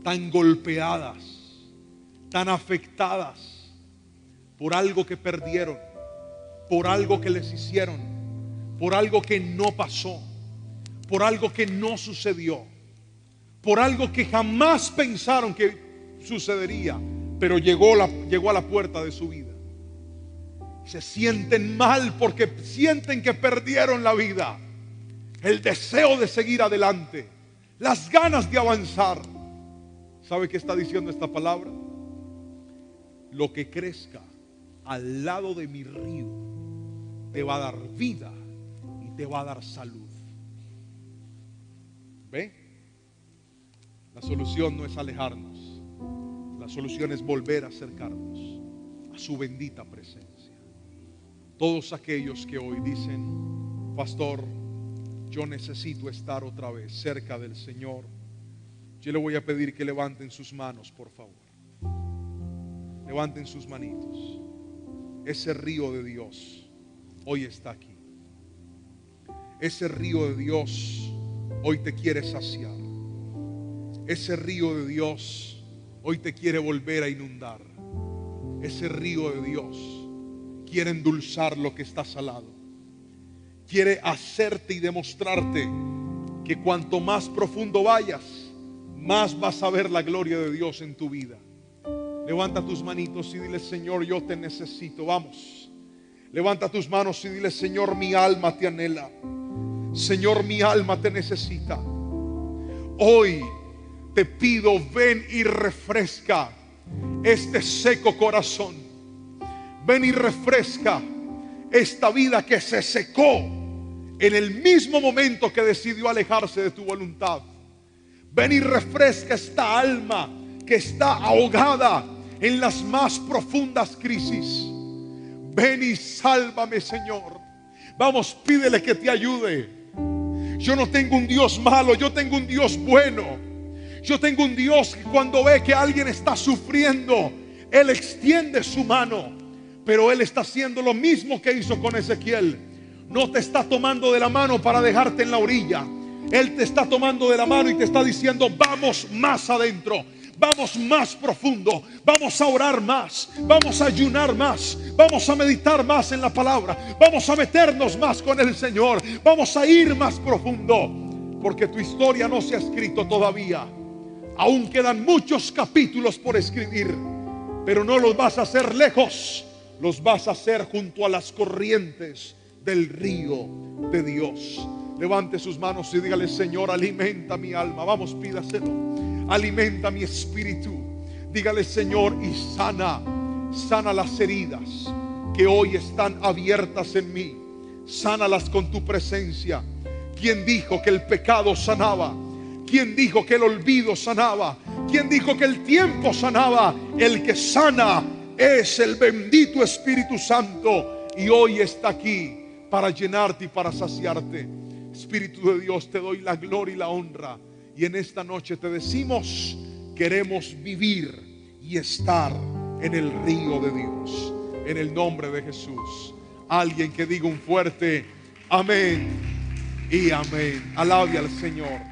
tan golpeadas, tan afectadas por algo que perdieron, por algo que les hicieron, por algo que no pasó, por algo que no sucedió, por algo que jamás pensaron que sucedería, pero llegó a la puerta de su vida. Se sienten mal porque sienten que perdieron la vida, el deseo de seguir adelante, las ganas de avanzar. ¿Sabe qué está diciendo esta palabra? Lo que crezca al lado de mi río te va a dar vida y te va a dar salud. ¿Ve? La solución no es alejarnos, la solución es volver a acercarnos a su bendita presencia. Todos aquellos que hoy dicen: pastor, yo necesito estar otra vez cerca del Señor, yo le voy a pedir que levanten sus manos, por favor. Levanten sus manitos. Ese río de Dios hoy está aquí. Ese río de Dios hoy te quiere saciar. Ese río de Dios hoy te quiere volver a inundar. Ese río de Dios quiere endulzar lo que está salado. Quiere hacerte y demostrarte que cuanto más profundo vayas, más vas a ver la gloria de Dios en tu vida. Levanta tus manitos y dile: Señor, yo te necesito. Vamos, levanta tus manos y dile: Señor, mi alma te anhela. Señor, mi alma te necesita. Hoy te pido, ven y refresca este seco corazón. Ven y refresca esta vida que se secó en el mismo momento que decidió alejarse de tu voluntad. Ven y refresca esta alma que está ahogada en las más profundas crisis. Ven y sálvame, Señor. Vamos, pídele que te ayude. Yo no tengo un Dios malo, yo tengo un Dios bueno. Yo tengo un Dios que cuando ve que alguien está sufriendo, Él extiende su mano. Pero Él está haciendo lo mismo que hizo con Ezequiel. No te está tomando de la mano para dejarte en la orilla. Él te está tomando de la mano y te está diciendo: vamos más adentro, vamos más profundo, vamos a orar más, vamos a ayunar más, vamos a meditar más en la palabra, vamos a meternos más con el Señor, vamos a ir más profundo, porque tu historia no se ha escrito todavía. Aún quedan muchos capítulos por escribir, pero no los vas a hacer lejos, los vas a hacer junto a las corrientes del río de Dios. Levante sus manos y dígale: Señor, alimenta mi alma. Vamos, pídaselo. Alimenta mi espíritu. Dígale: Señor, y sana las heridas que hoy están abiertas en mí. Sánalas con tu presencia. ¿Quién dijo que el pecado sanaba? ¿Quién dijo que el olvido sanaba? ¿Quién dijo que el tiempo sanaba? El que sana es el bendito Espíritu Santo, y hoy está aquí para llenarte y para saciarte. Espíritu de Dios, te doy la gloria y la honra, y en esta noche te decimos: queremos vivir y estar en el río de Dios, en el nombre de Jesús. Alguien que diga un fuerte amén y amén. Alabe al Señor.